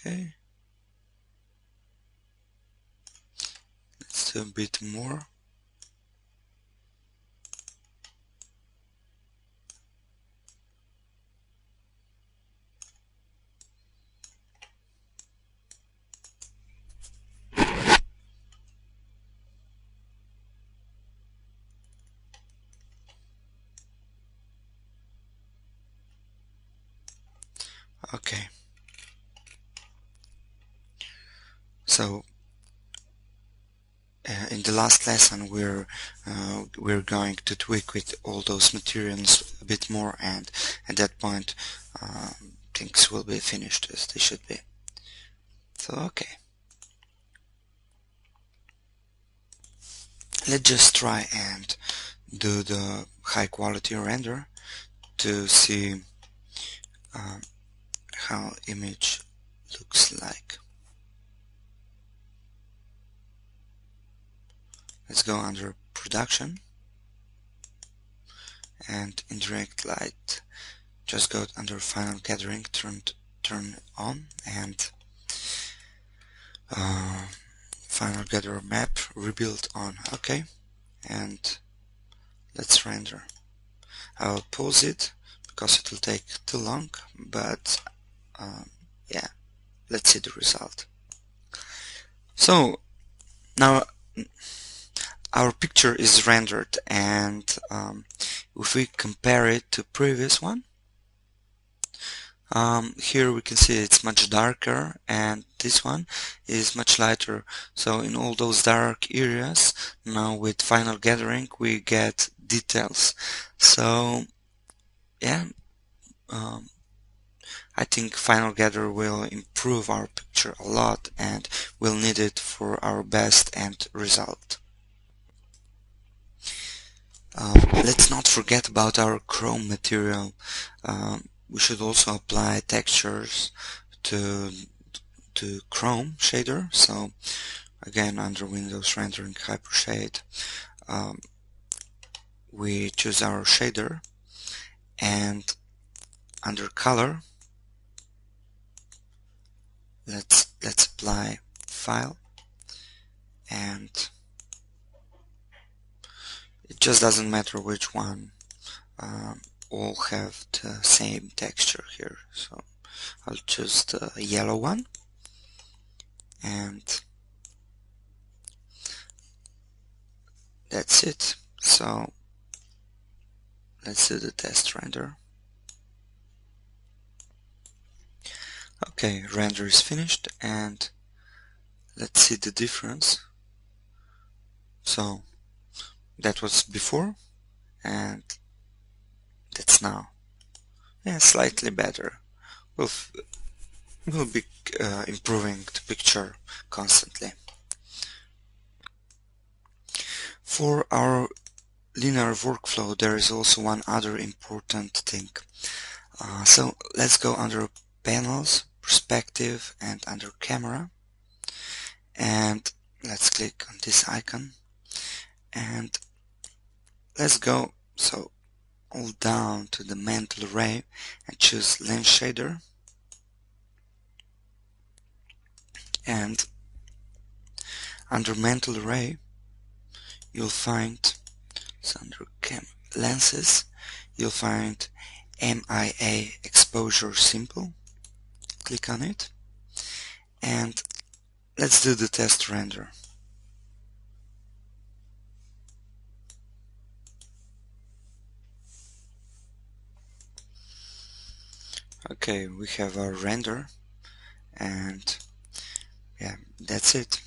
Okay, let's do a bit more. Okay, so in the last lesson we're going to tweak with all those materials a bit more, and at that point things will be finished as they should be. So okay, let's just try and do the high quality render to see how image looks like. Let's go under production, and indirect light, just go under final gathering, turn on, and final gather map rebuild on. Okay, and let's render. I'll pause it because it will take too long, but yeah, let's see the result. So now our picture is rendered, and if we compare it to previous one, here we can see it's much darker, and this one is much lighter. So in all those dark areas, now with final gathering we get details. So yeah, I think final gather will improve our picture a lot, and we'll need it for our best end result. Let's not forget about our chrome material. We should also apply textures to chrome shader. So again, under Windows Rendering Hypershade, we choose our shader, and under color, let's apply file, and it just doesn't matter which one, all have the same texture here. So I'll choose the yellow one, and that's it. So let's do the test render. Okay, render is finished, and let's see the difference. So that was before, and that's now. Yeah, slightly better. We'll be improving the picture constantly. For our linear workflow, there is also one other important thing. So let's go under panels, perspective, and under camera, and let's click on this icon, and let's go all down to the mantle array and choose lens shader, and under mantle array you'll find, so under lenses, you'll find MIA exposure simple. Click on it, and let's do the test render. Okay, we have our render, and yeah, that's it.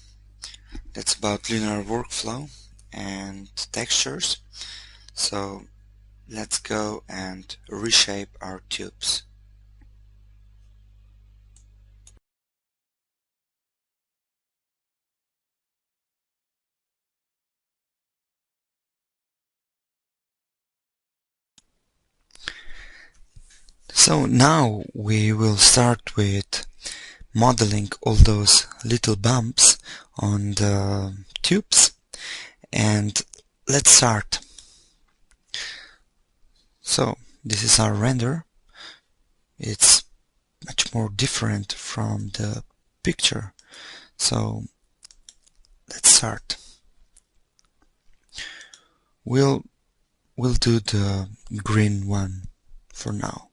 That's about linear workflow and textures. So let's go and reshape our tubes. So now we will start with modeling all those little bumps on the tubes, and let's start. So this is our render. It's much more different from the picture. So let's start. We'll do the green one for now.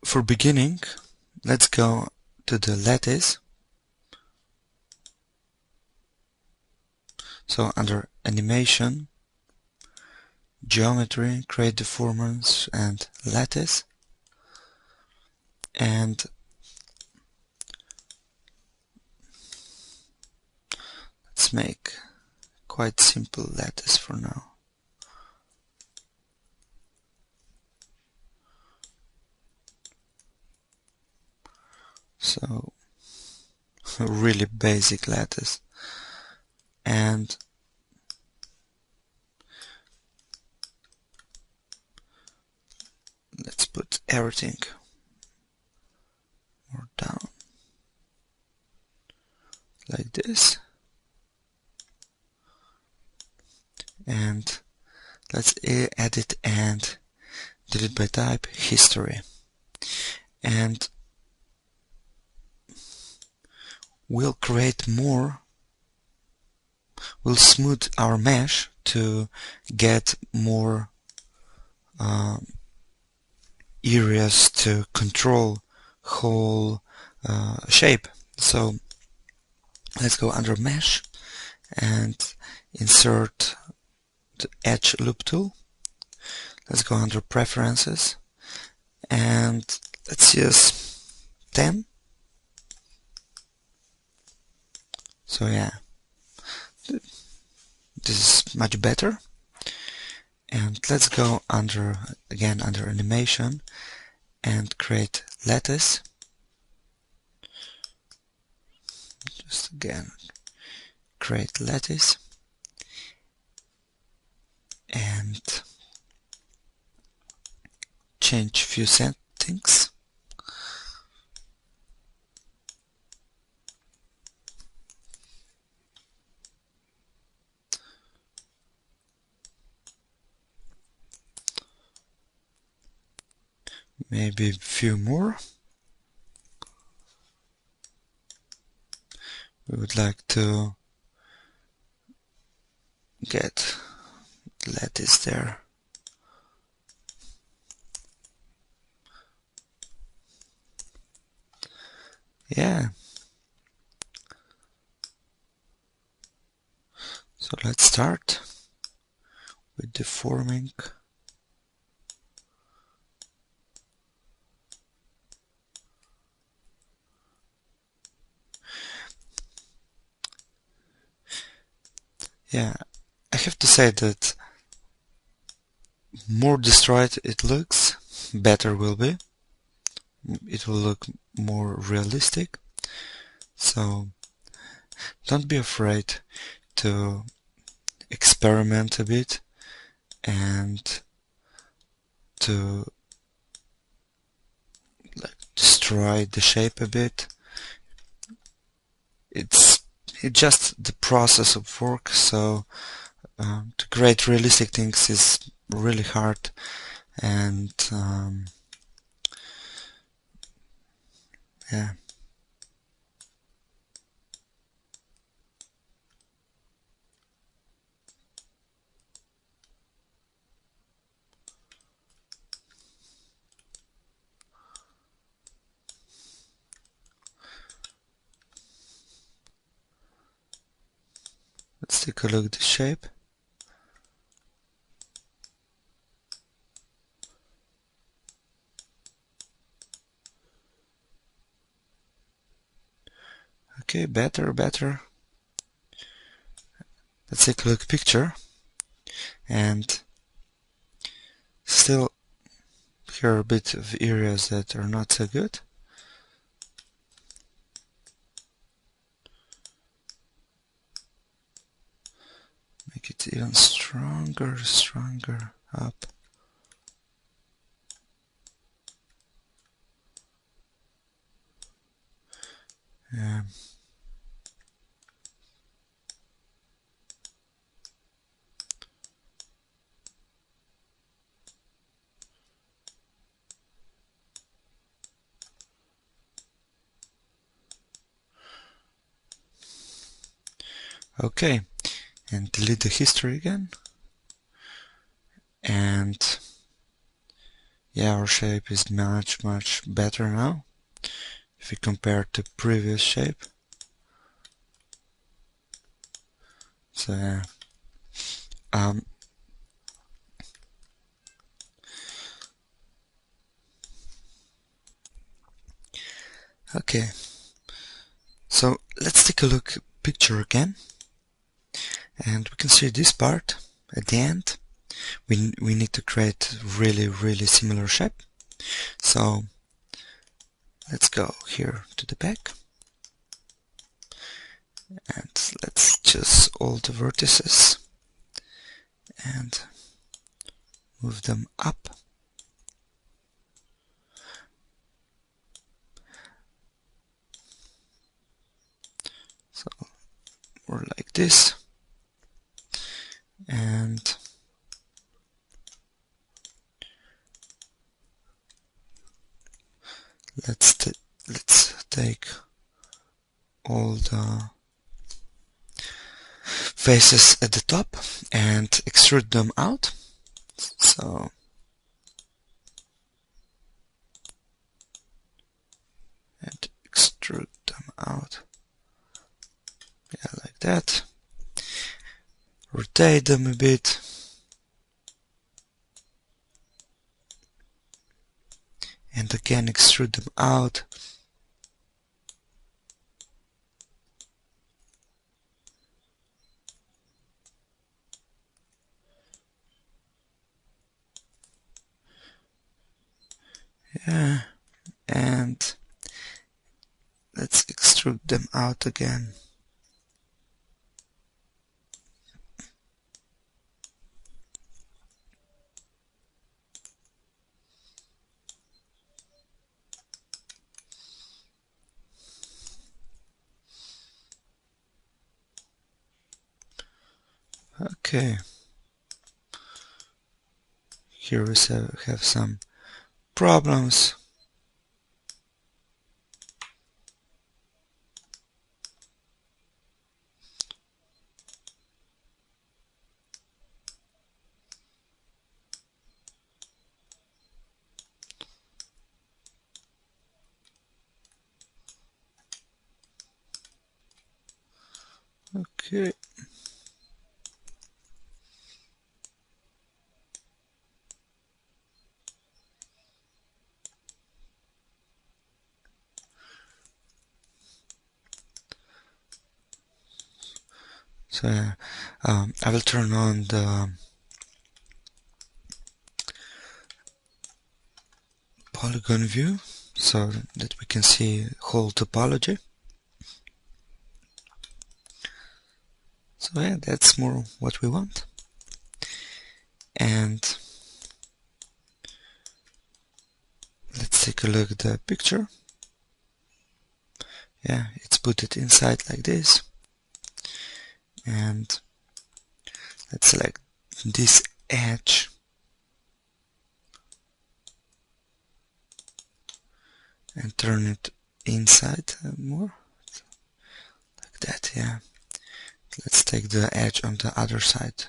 For beginning, let's go to the lattice. So under animation, geometry, create deformance and lattice. And let's make quite simple lattice for now. So a really basic lattice. And let's put everything more down like this. And let's edit and delete by type history. And we'll create more, we'll smooth our mesh to get more areas to control whole shape. So let's go under mesh and insert the edge loop tool. Let's go under preferences and let's use 10. So yeah, this is much better. And let's go again under animation and create lattice. Just again create lattice and change few settings. Maybe a few more. We would like to get lattice there. Yeah. So let's start with deforming. Yeah, I have to say that more destroyed it looks, better will be. It will look more realistic. So don't be afraid to experiment a bit and to destroy the shape a bit. It's just the process of work, so to create realistic things is really hard, and yeah. Let's take a look at the shape. Okay, better. Let's take a look picture, and still here are a bit of areas that are not so good. Make it even stronger up. Yeah. Okay, and delete the history again. And yeah, our shape is much better now if we compare to previous shape. So yeah. Okay, so let's take a look at picture again, and we can see this part at the end. We need to create really similar shape. So let's go here to the back, and let's choose all the vertices and move them up. So more like this, and let's take all the faces at the top and extrude them out. So and extrude them out, yeah, like that. Rotate them a bit, and again extrude them out. Yeah, and let's extrude them out again. Okay, here we have some problems. Okay. So I will turn on the polygon view so that we can see whole topology. So yeah, that's more what we want. And let's take a look at the picture. Yeah, it's put it inside like this. And let's select this edge and turn it inside more, like that. Yeah, let's take the edge on the other side.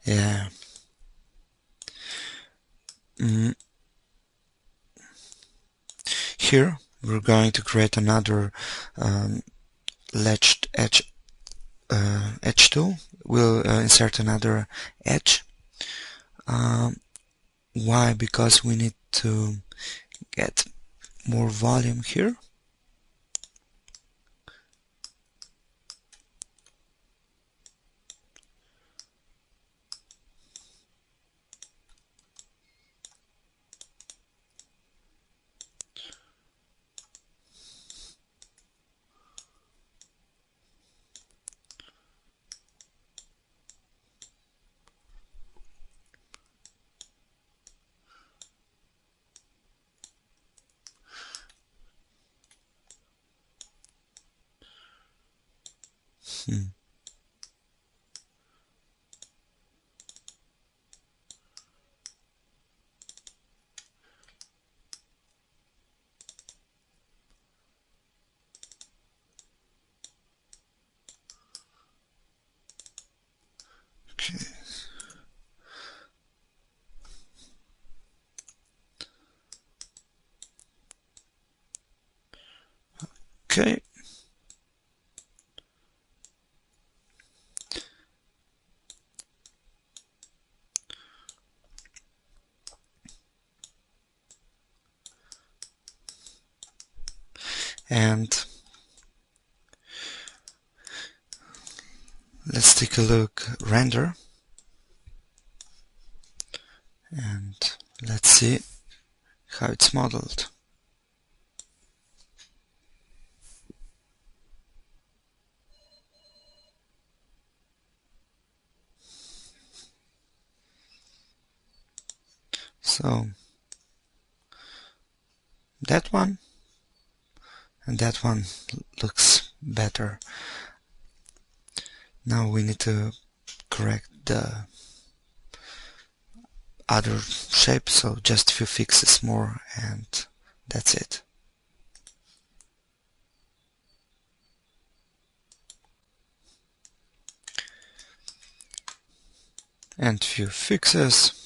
Yeah. Here we're going to create another latched edge tool. We'll insert another edge. Why? Because we need to get more volume here. Okay. And let's take a look, render, and let's see how it's modeled. So that one and that one looks better. Now we need to correct the other shape, so just a few fixes more and that's it. And few fixes.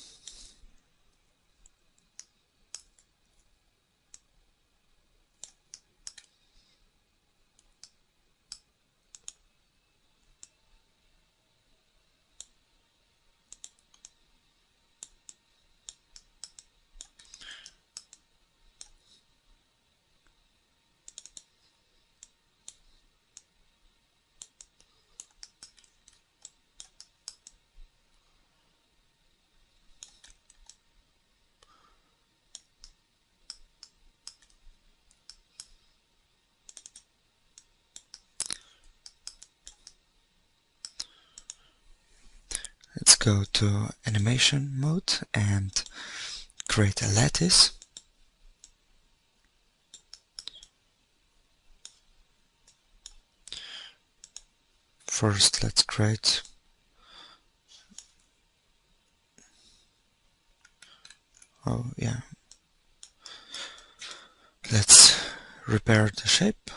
Let's go to animation mode and create a lattice. First, let's create let's repair the shape.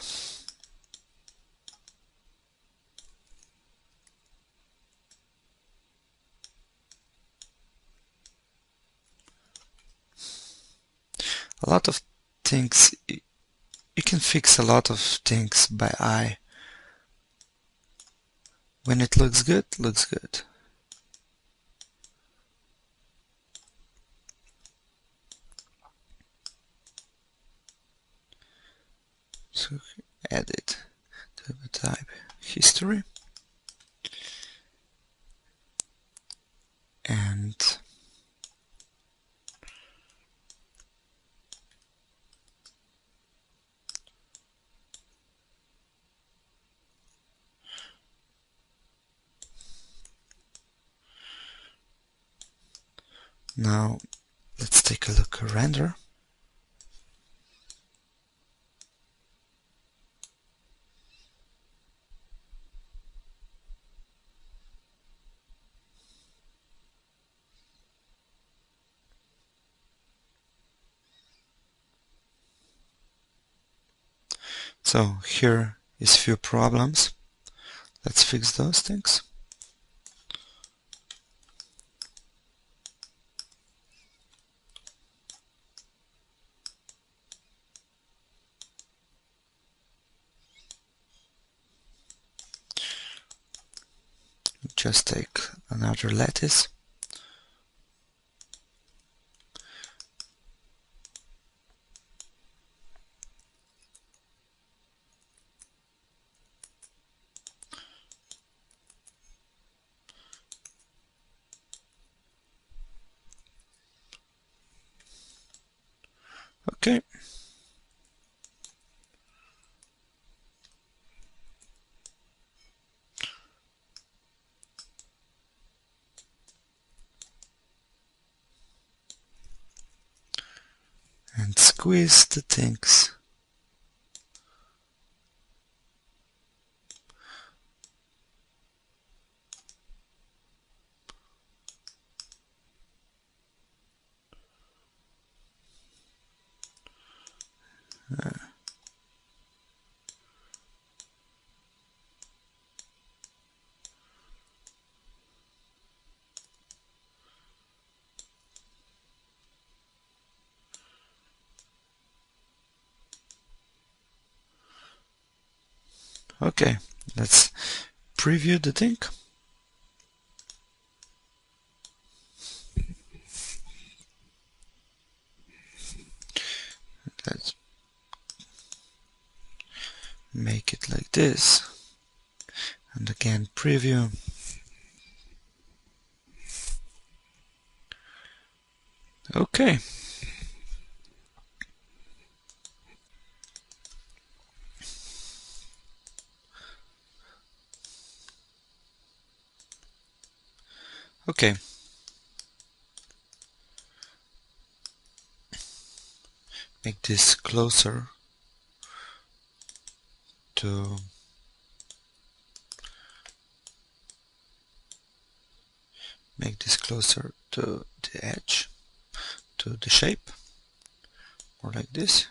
A lot of things, you can fix a lot of things by eye. When it looks good, looks good. So edit to the type history, and now let's take a look at render. So here is few problems. Let's fix those things. Just take another lattice. Okay. And squeeze the things. Okay, let's preview the thing. Let's make it like this. And again, preview. Okay. Okay. Make this closer to the edge, to the shape, or like this.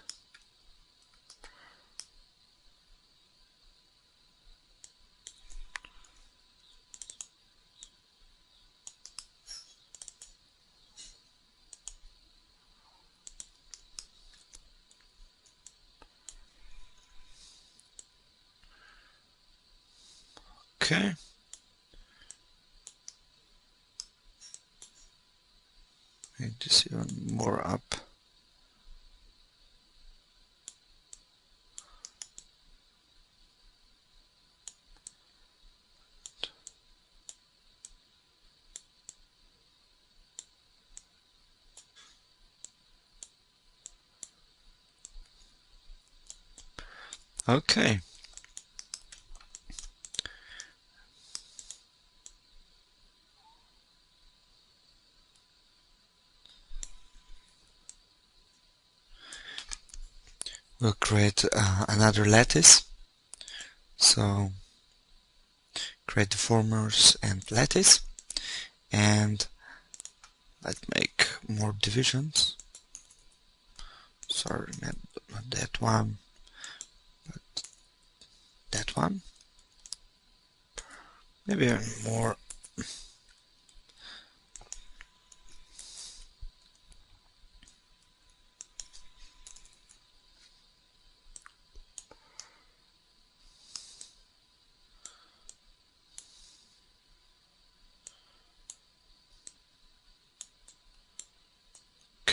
Okay. Make this even more up. Okay. We'll create another lattice. So create deformers and lattice, and let's make more divisions. Sorry, not that one, but that one. Maybe more.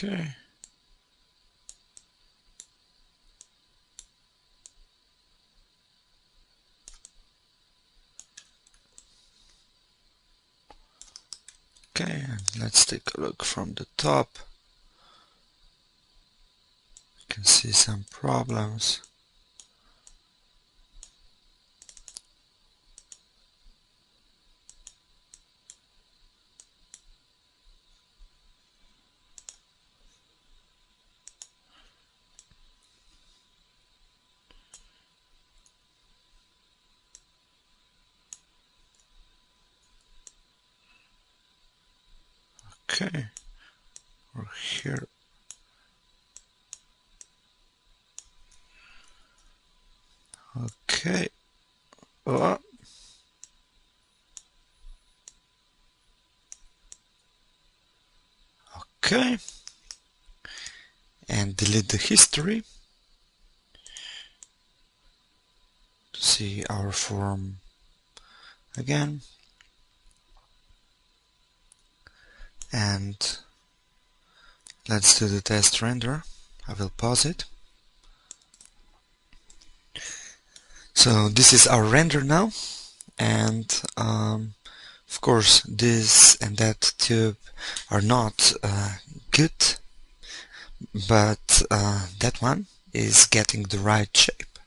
Okay. Okay, and let's take a look from the top. You can see some problems. Okay, or here. Okay. Oh. Okay. And delete the history to see our form again. And let's do the test render. I will pause it. So this is our render now, and of course this and that tube are not good, but that one is getting the right shape.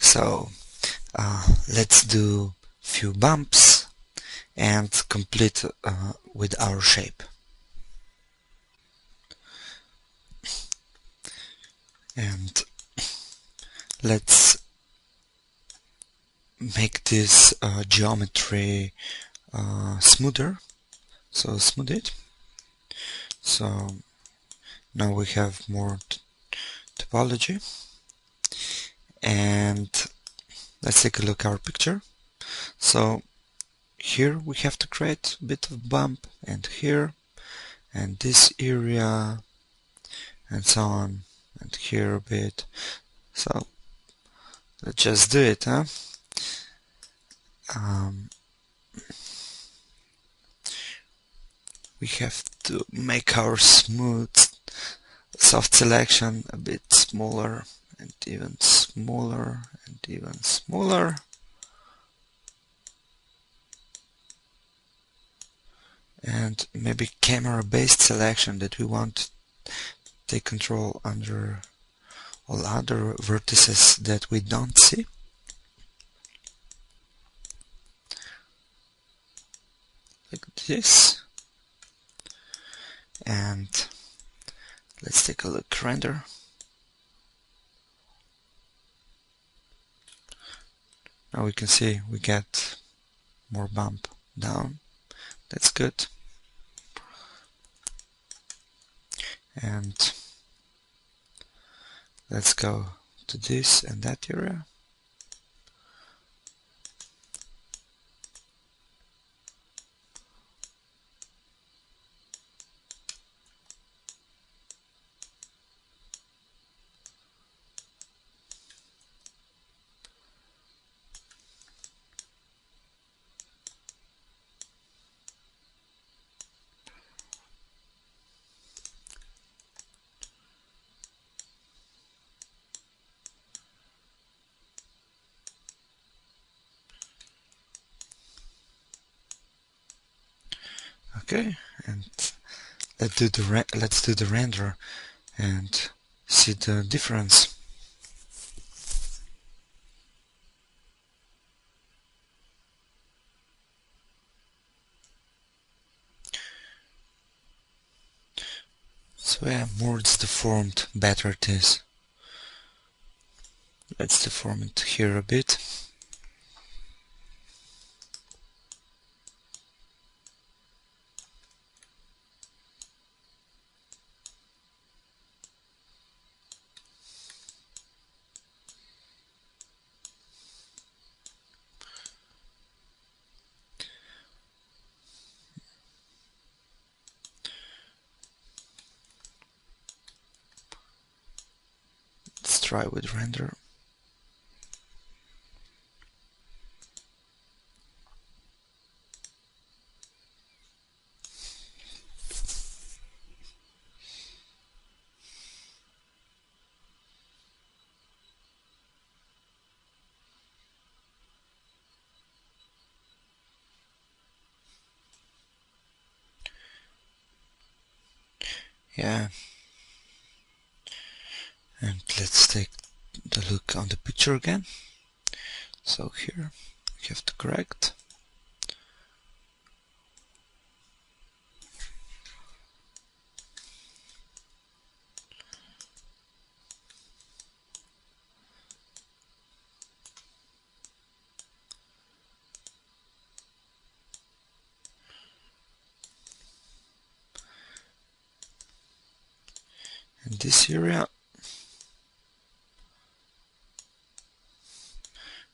So let's do few bumps and complete with our shape. And let's make this geometry smoother. So smooth it. So now we have more topology. And let's take a look at our picture. So here we have to create a bit of bump, and here, and this area, and so on, and here a bit. So let's just do it, huh? um, we have to make our smooth soft selection a bit smaller and even smaller and even smaller. And maybe camera based selection that we want to take control under all other vertices that we don't see. Like this. And let's take a look. Render. Now we can see we get more bump down. That's good. And let's go to this and that area. Okay, and let's do the render and see the difference. So yeah, more it's deformed, better it is. Let's deform it here a bit. Let's try with render. Yeah. And let's take the look on the picture again. So here we have to correct. In this area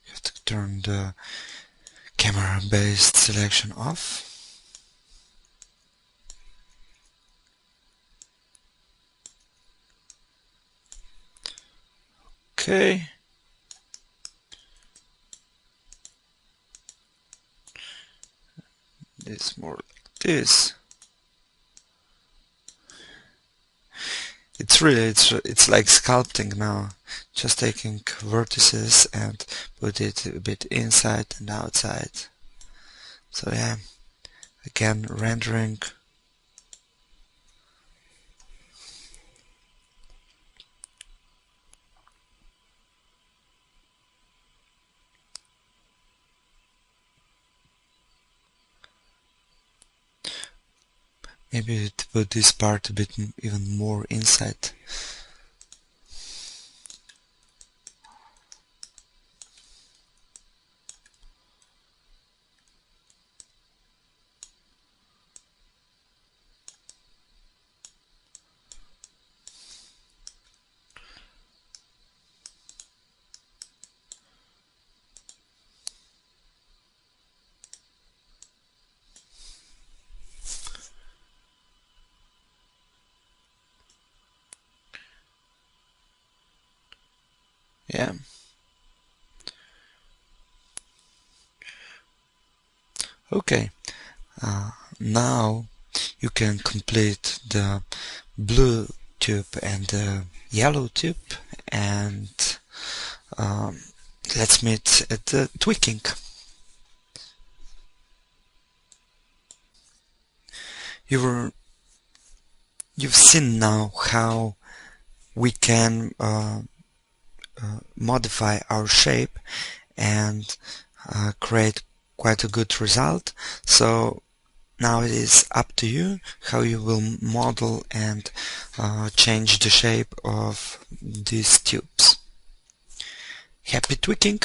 you have to turn the camera based selection off. Okay. It's more like this. It's like sculpting now. Just taking vertices and put it a bit inside and outside. So yeah, again rendering. Maybe to put this part a bit even more inside. Yeah. Okay, now you can complete the blue tube and the yellow tube, and let's meet at the tweaking. You've seen now how we can modify our shape and create quite a good result. So now it is up to you how you will model and change the shape of these tubes. Happy tweaking!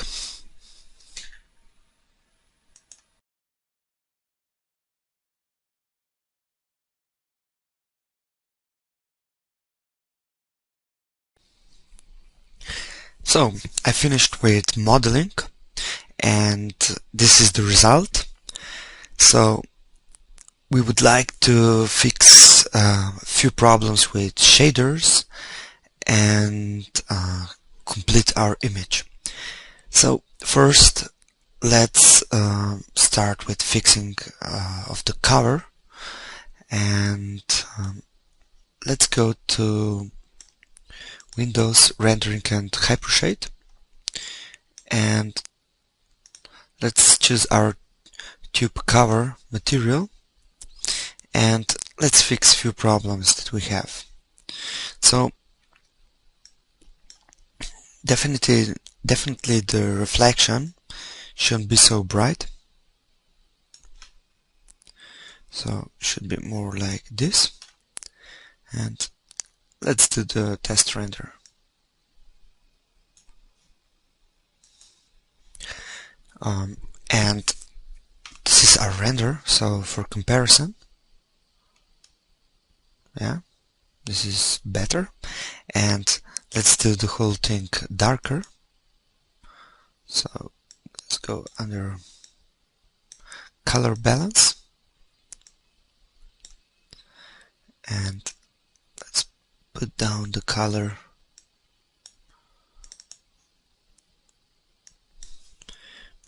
So I finished with modeling, and this is the result. So we would like to fix a few problems with shaders and complete our image. So first let's start with fixing of the cover, and let's go to Windows, Rendering and Hypershade, and let's choose our tube cover material, and let's fix few problems that we have. So definitely the reflection shouldn't be so bright, so it should be more like this. And let's do the test render. And this is our render, so for comparison, yeah, this is better. And let's do the whole thing darker. So let's go under color balance, and let's put down the color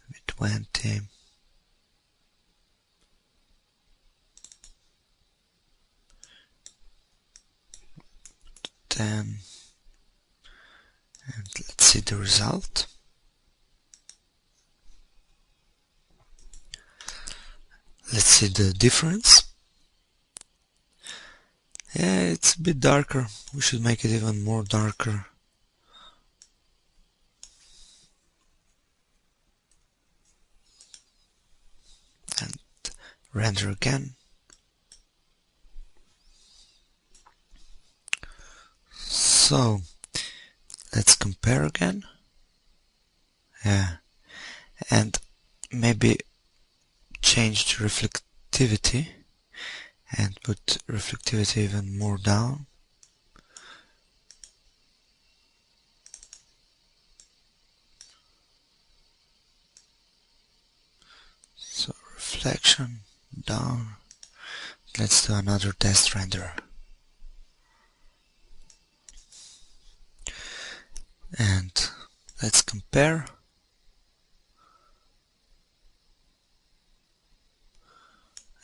maybe 20, 10, and let's see the result. Let's see the difference. Yeah, it's a bit darker. We should make it even more darker. And render again. So let's compare again. Yeah, and maybe change the reflectivity and put reflectivity even more down. So reflection down. Let's do another test render. And let's compare.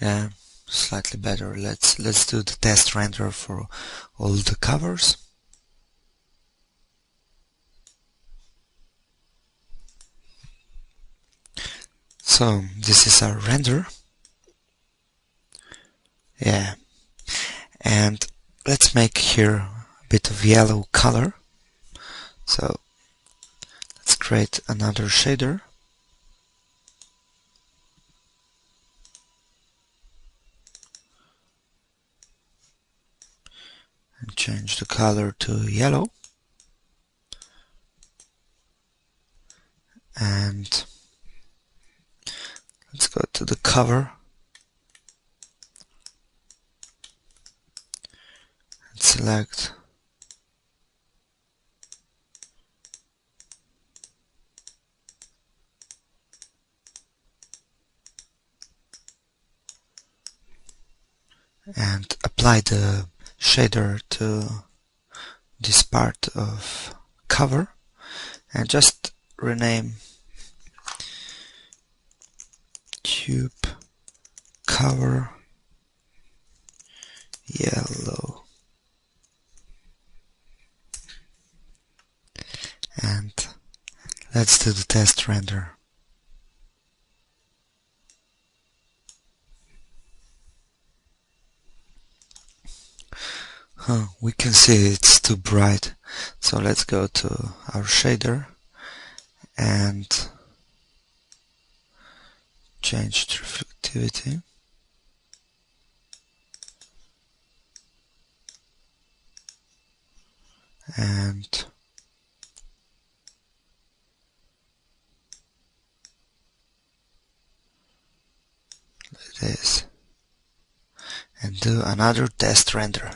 Yeah, slightly better. Let's do the test render for all the covers. So this is our render. Yeah, and let's make here a bit of yellow color. So let's create another shader. And change the color to yellow. And let's go to the cover and select and apply the shader to this part of cover, and just rename tube cover yellow, and let's do the test render. We can see it's too bright, so let's go to our shader and change the reflectivity. And like this, and do another test render.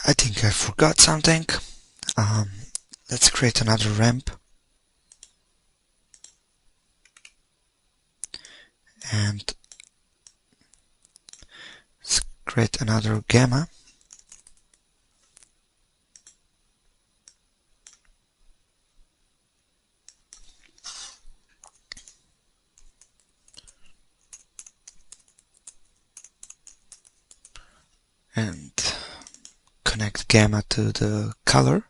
I think I forgot something. Let's create another ramp and let's create another gamma. And connect gamma to the color.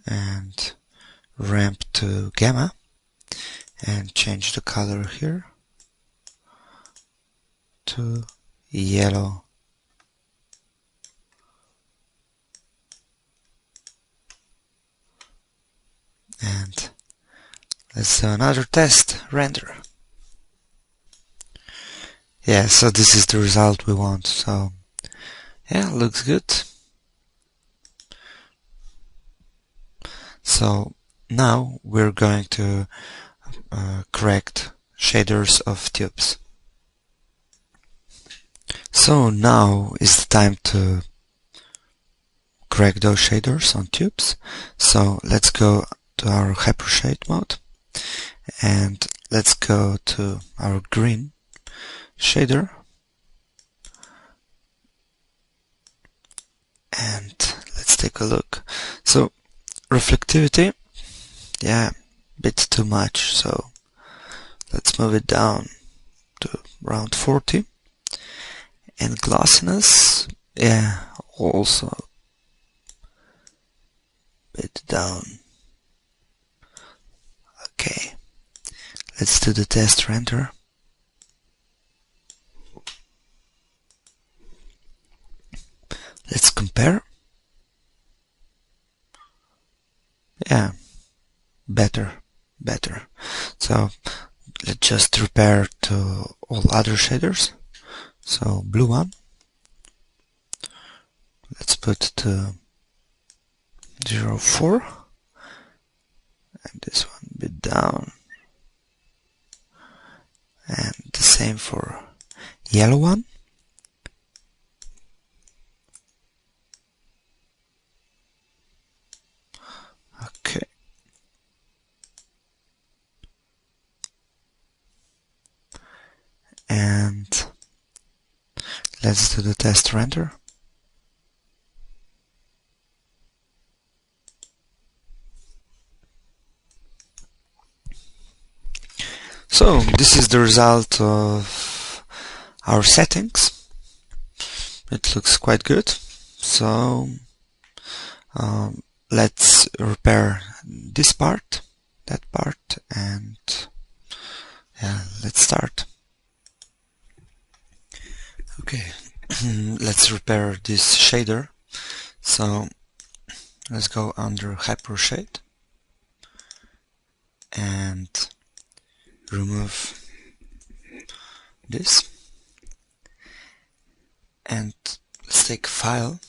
And ramp to gamma and change the color here to yellow. And let's do another test render. Yeah, so this is the result we want. So yeah, looks good. So now we're going to correct shaders of tubes. So now is the time to correct those shaders on tubes. So let's go to our hypershade mode and let's go to our green shader and let's take a look. So reflectivity, yeah, bit too much, so let's move it down to around 40. And glossiness, yeah, also bit down. Okay, let's do the test render. Let's compare. Yeah, better. So let's just repair to all other shaders. So blue one, let's put to 0.4 and this one a bit down, and the same for yellow one. Okay. And let's do the test render. So this is the result of our settings. It looks quite good. So let's repair this part, that part, and yeah, let's start. Okay, let's repair this shader. So let's go under hypershade and remove this, and let's take file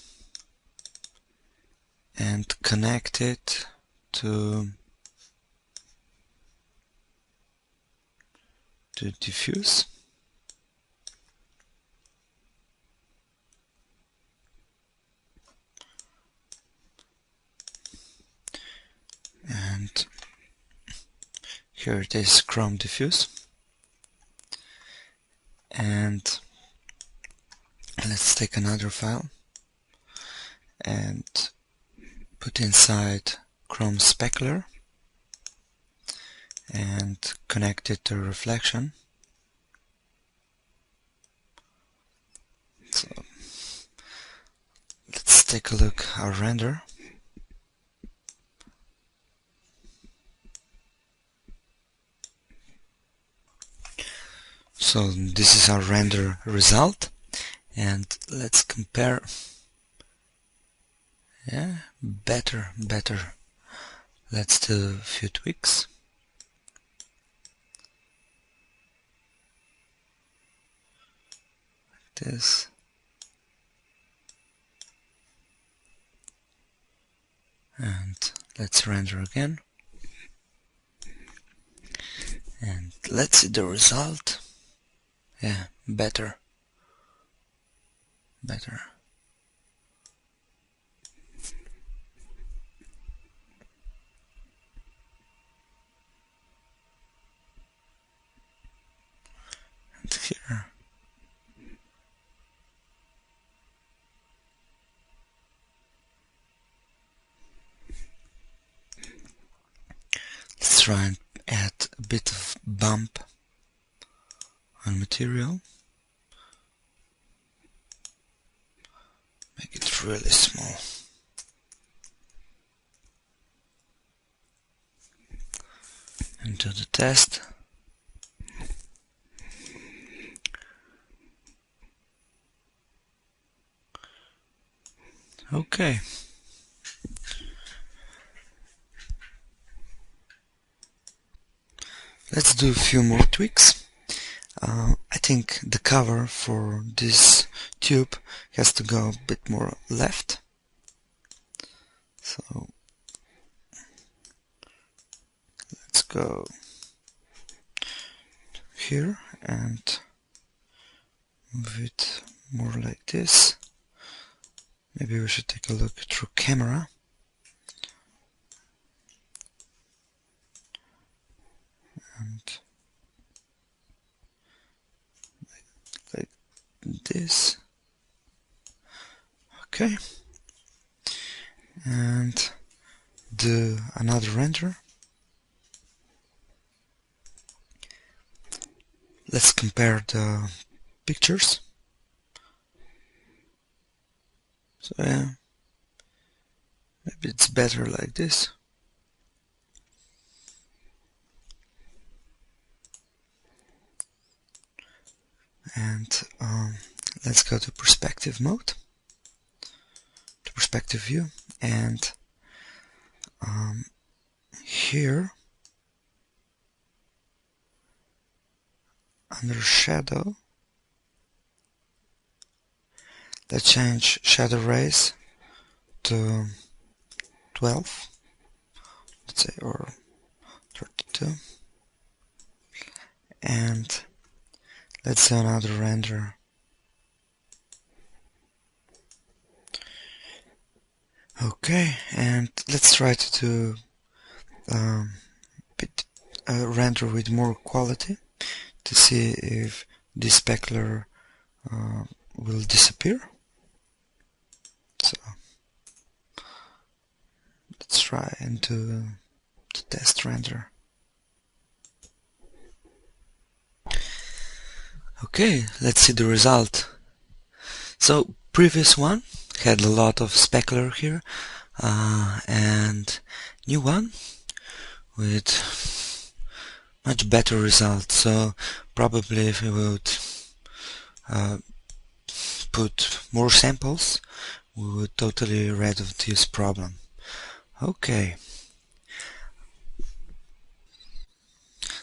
and connect it to diffuse. And here it is, Chrome diffuse. and let's take another file and put inside Chrome Specular and connect it to reflection. So let's take a look at our render. So this is our render result, and let's compare. Yeah, better. Let's do a few tweaks. Like this. And let's render again. And let's see the result. Yeah, better. And here. Let's try and add a bit of bump on material. Make it really small. And do the test. Okay. Let's do a few more tweaks. I think the cover for this tube has to go a bit more left. So let's go here and move it more like this. Maybe we should take a look through camera. And like this. Okay. And do another render. Let's compare the pictures. So yeah, maybe it's better like this. And let's go to perspective mode, to perspective view, and here under shadow, let's change shadow rays to 12, let's say, or 32, and let's do another render. Okay, and let's try to do render with more quality to see if this specular will disappear. So let's try and do the test render. Okay, let's see the result. So previous one had a lot of specular here, and new one with much better results. So probably if we would put more samples, we would totally rid of this problem. Okay.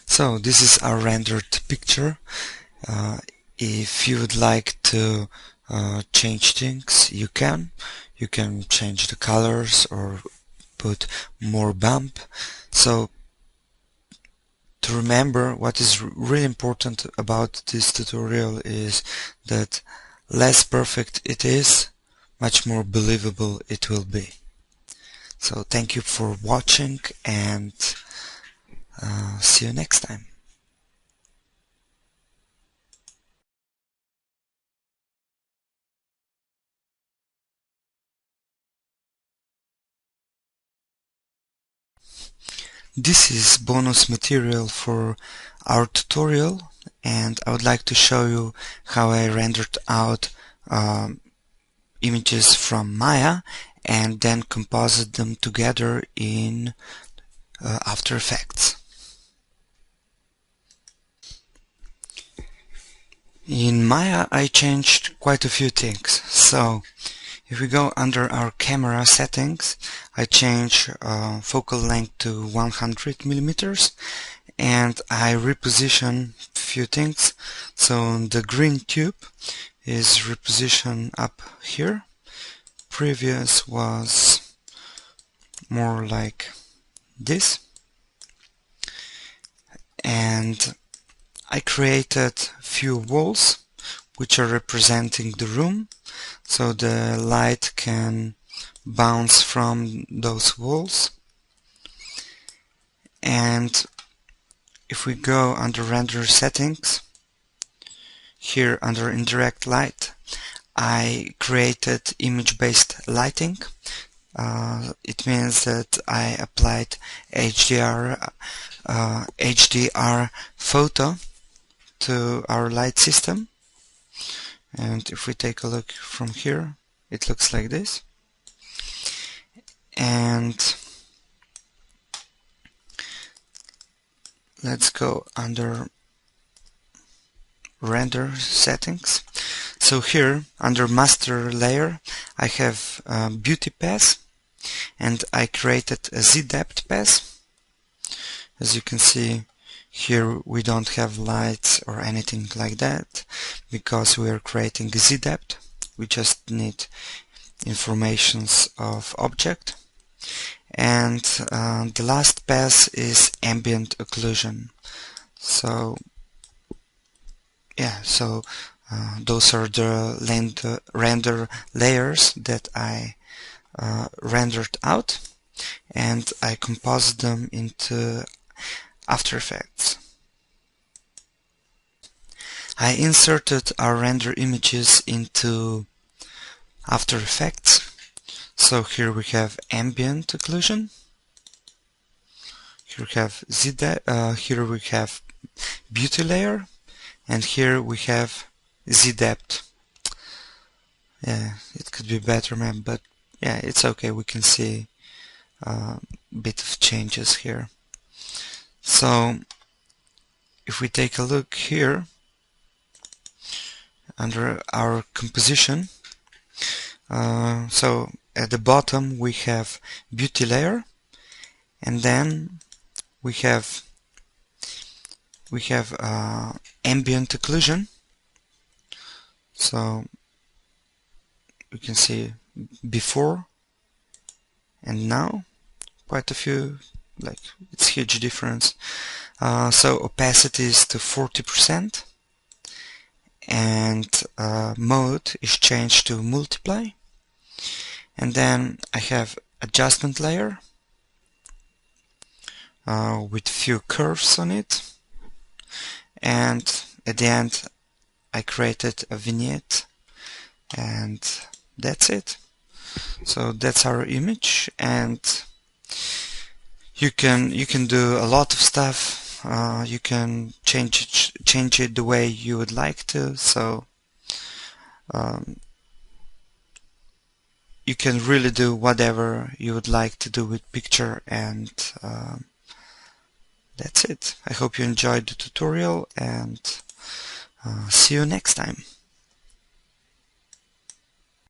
So this is our rendered picture. If you would like to change things, you can. You can change the colors or put more bump. So to remember, what is really important about this tutorial is that less perfect it is, much more believable it will be. So thank you for watching, and see you next time. This is bonus material for our tutorial, and I would like to show you how I rendered out images from Maya and then composite them together in After Effects. In Maya I changed quite a few things. So if we go under our camera settings, I change focal length to 100 millimeters, and I reposition a few things. So the green tube is repositioned up here. Previous was more like this, and I created few walls which are representing the room, so the light can bounce from those walls. And if we go under render settings, here under indirect light, I created image-based lighting. It means that I applied HDR photo to our light system, and if we take a look from here, it looks like this. And let's go under render settings. So here under master layer I have beauty path, and I created a Z-depth path. As you can see here, we don't have lights or anything like that because we are creating a Z-depth. We just need informations of object. And the last path is ambient occlusion. So yeah, so those are the render layers that I rendered out, and I composite them into After Effects. I inserted our render images into After Effects. So here we have ambient occlusion, here we have here we have beauty layer, and here we have Z-depth. Yeah, it could be better, man, but yeah, it's okay. We can see a bit of changes here. So if we take a look here under our composition, so at the bottom we have beauty layer, and then we have ambient occlusion. So we can see before and now quite a few, like it's huge difference. So opacity is to 40%, and mode is changed to multiply. And then I have adjustment layer with few curves on it, and at the end I created a vignette, and that's it. So that's our image, and you can do a lot of stuff. You can change it the way you would like to. So you can really do whatever you would like to do with picture, and that's it. I hope you enjoyed the tutorial, and see you next time.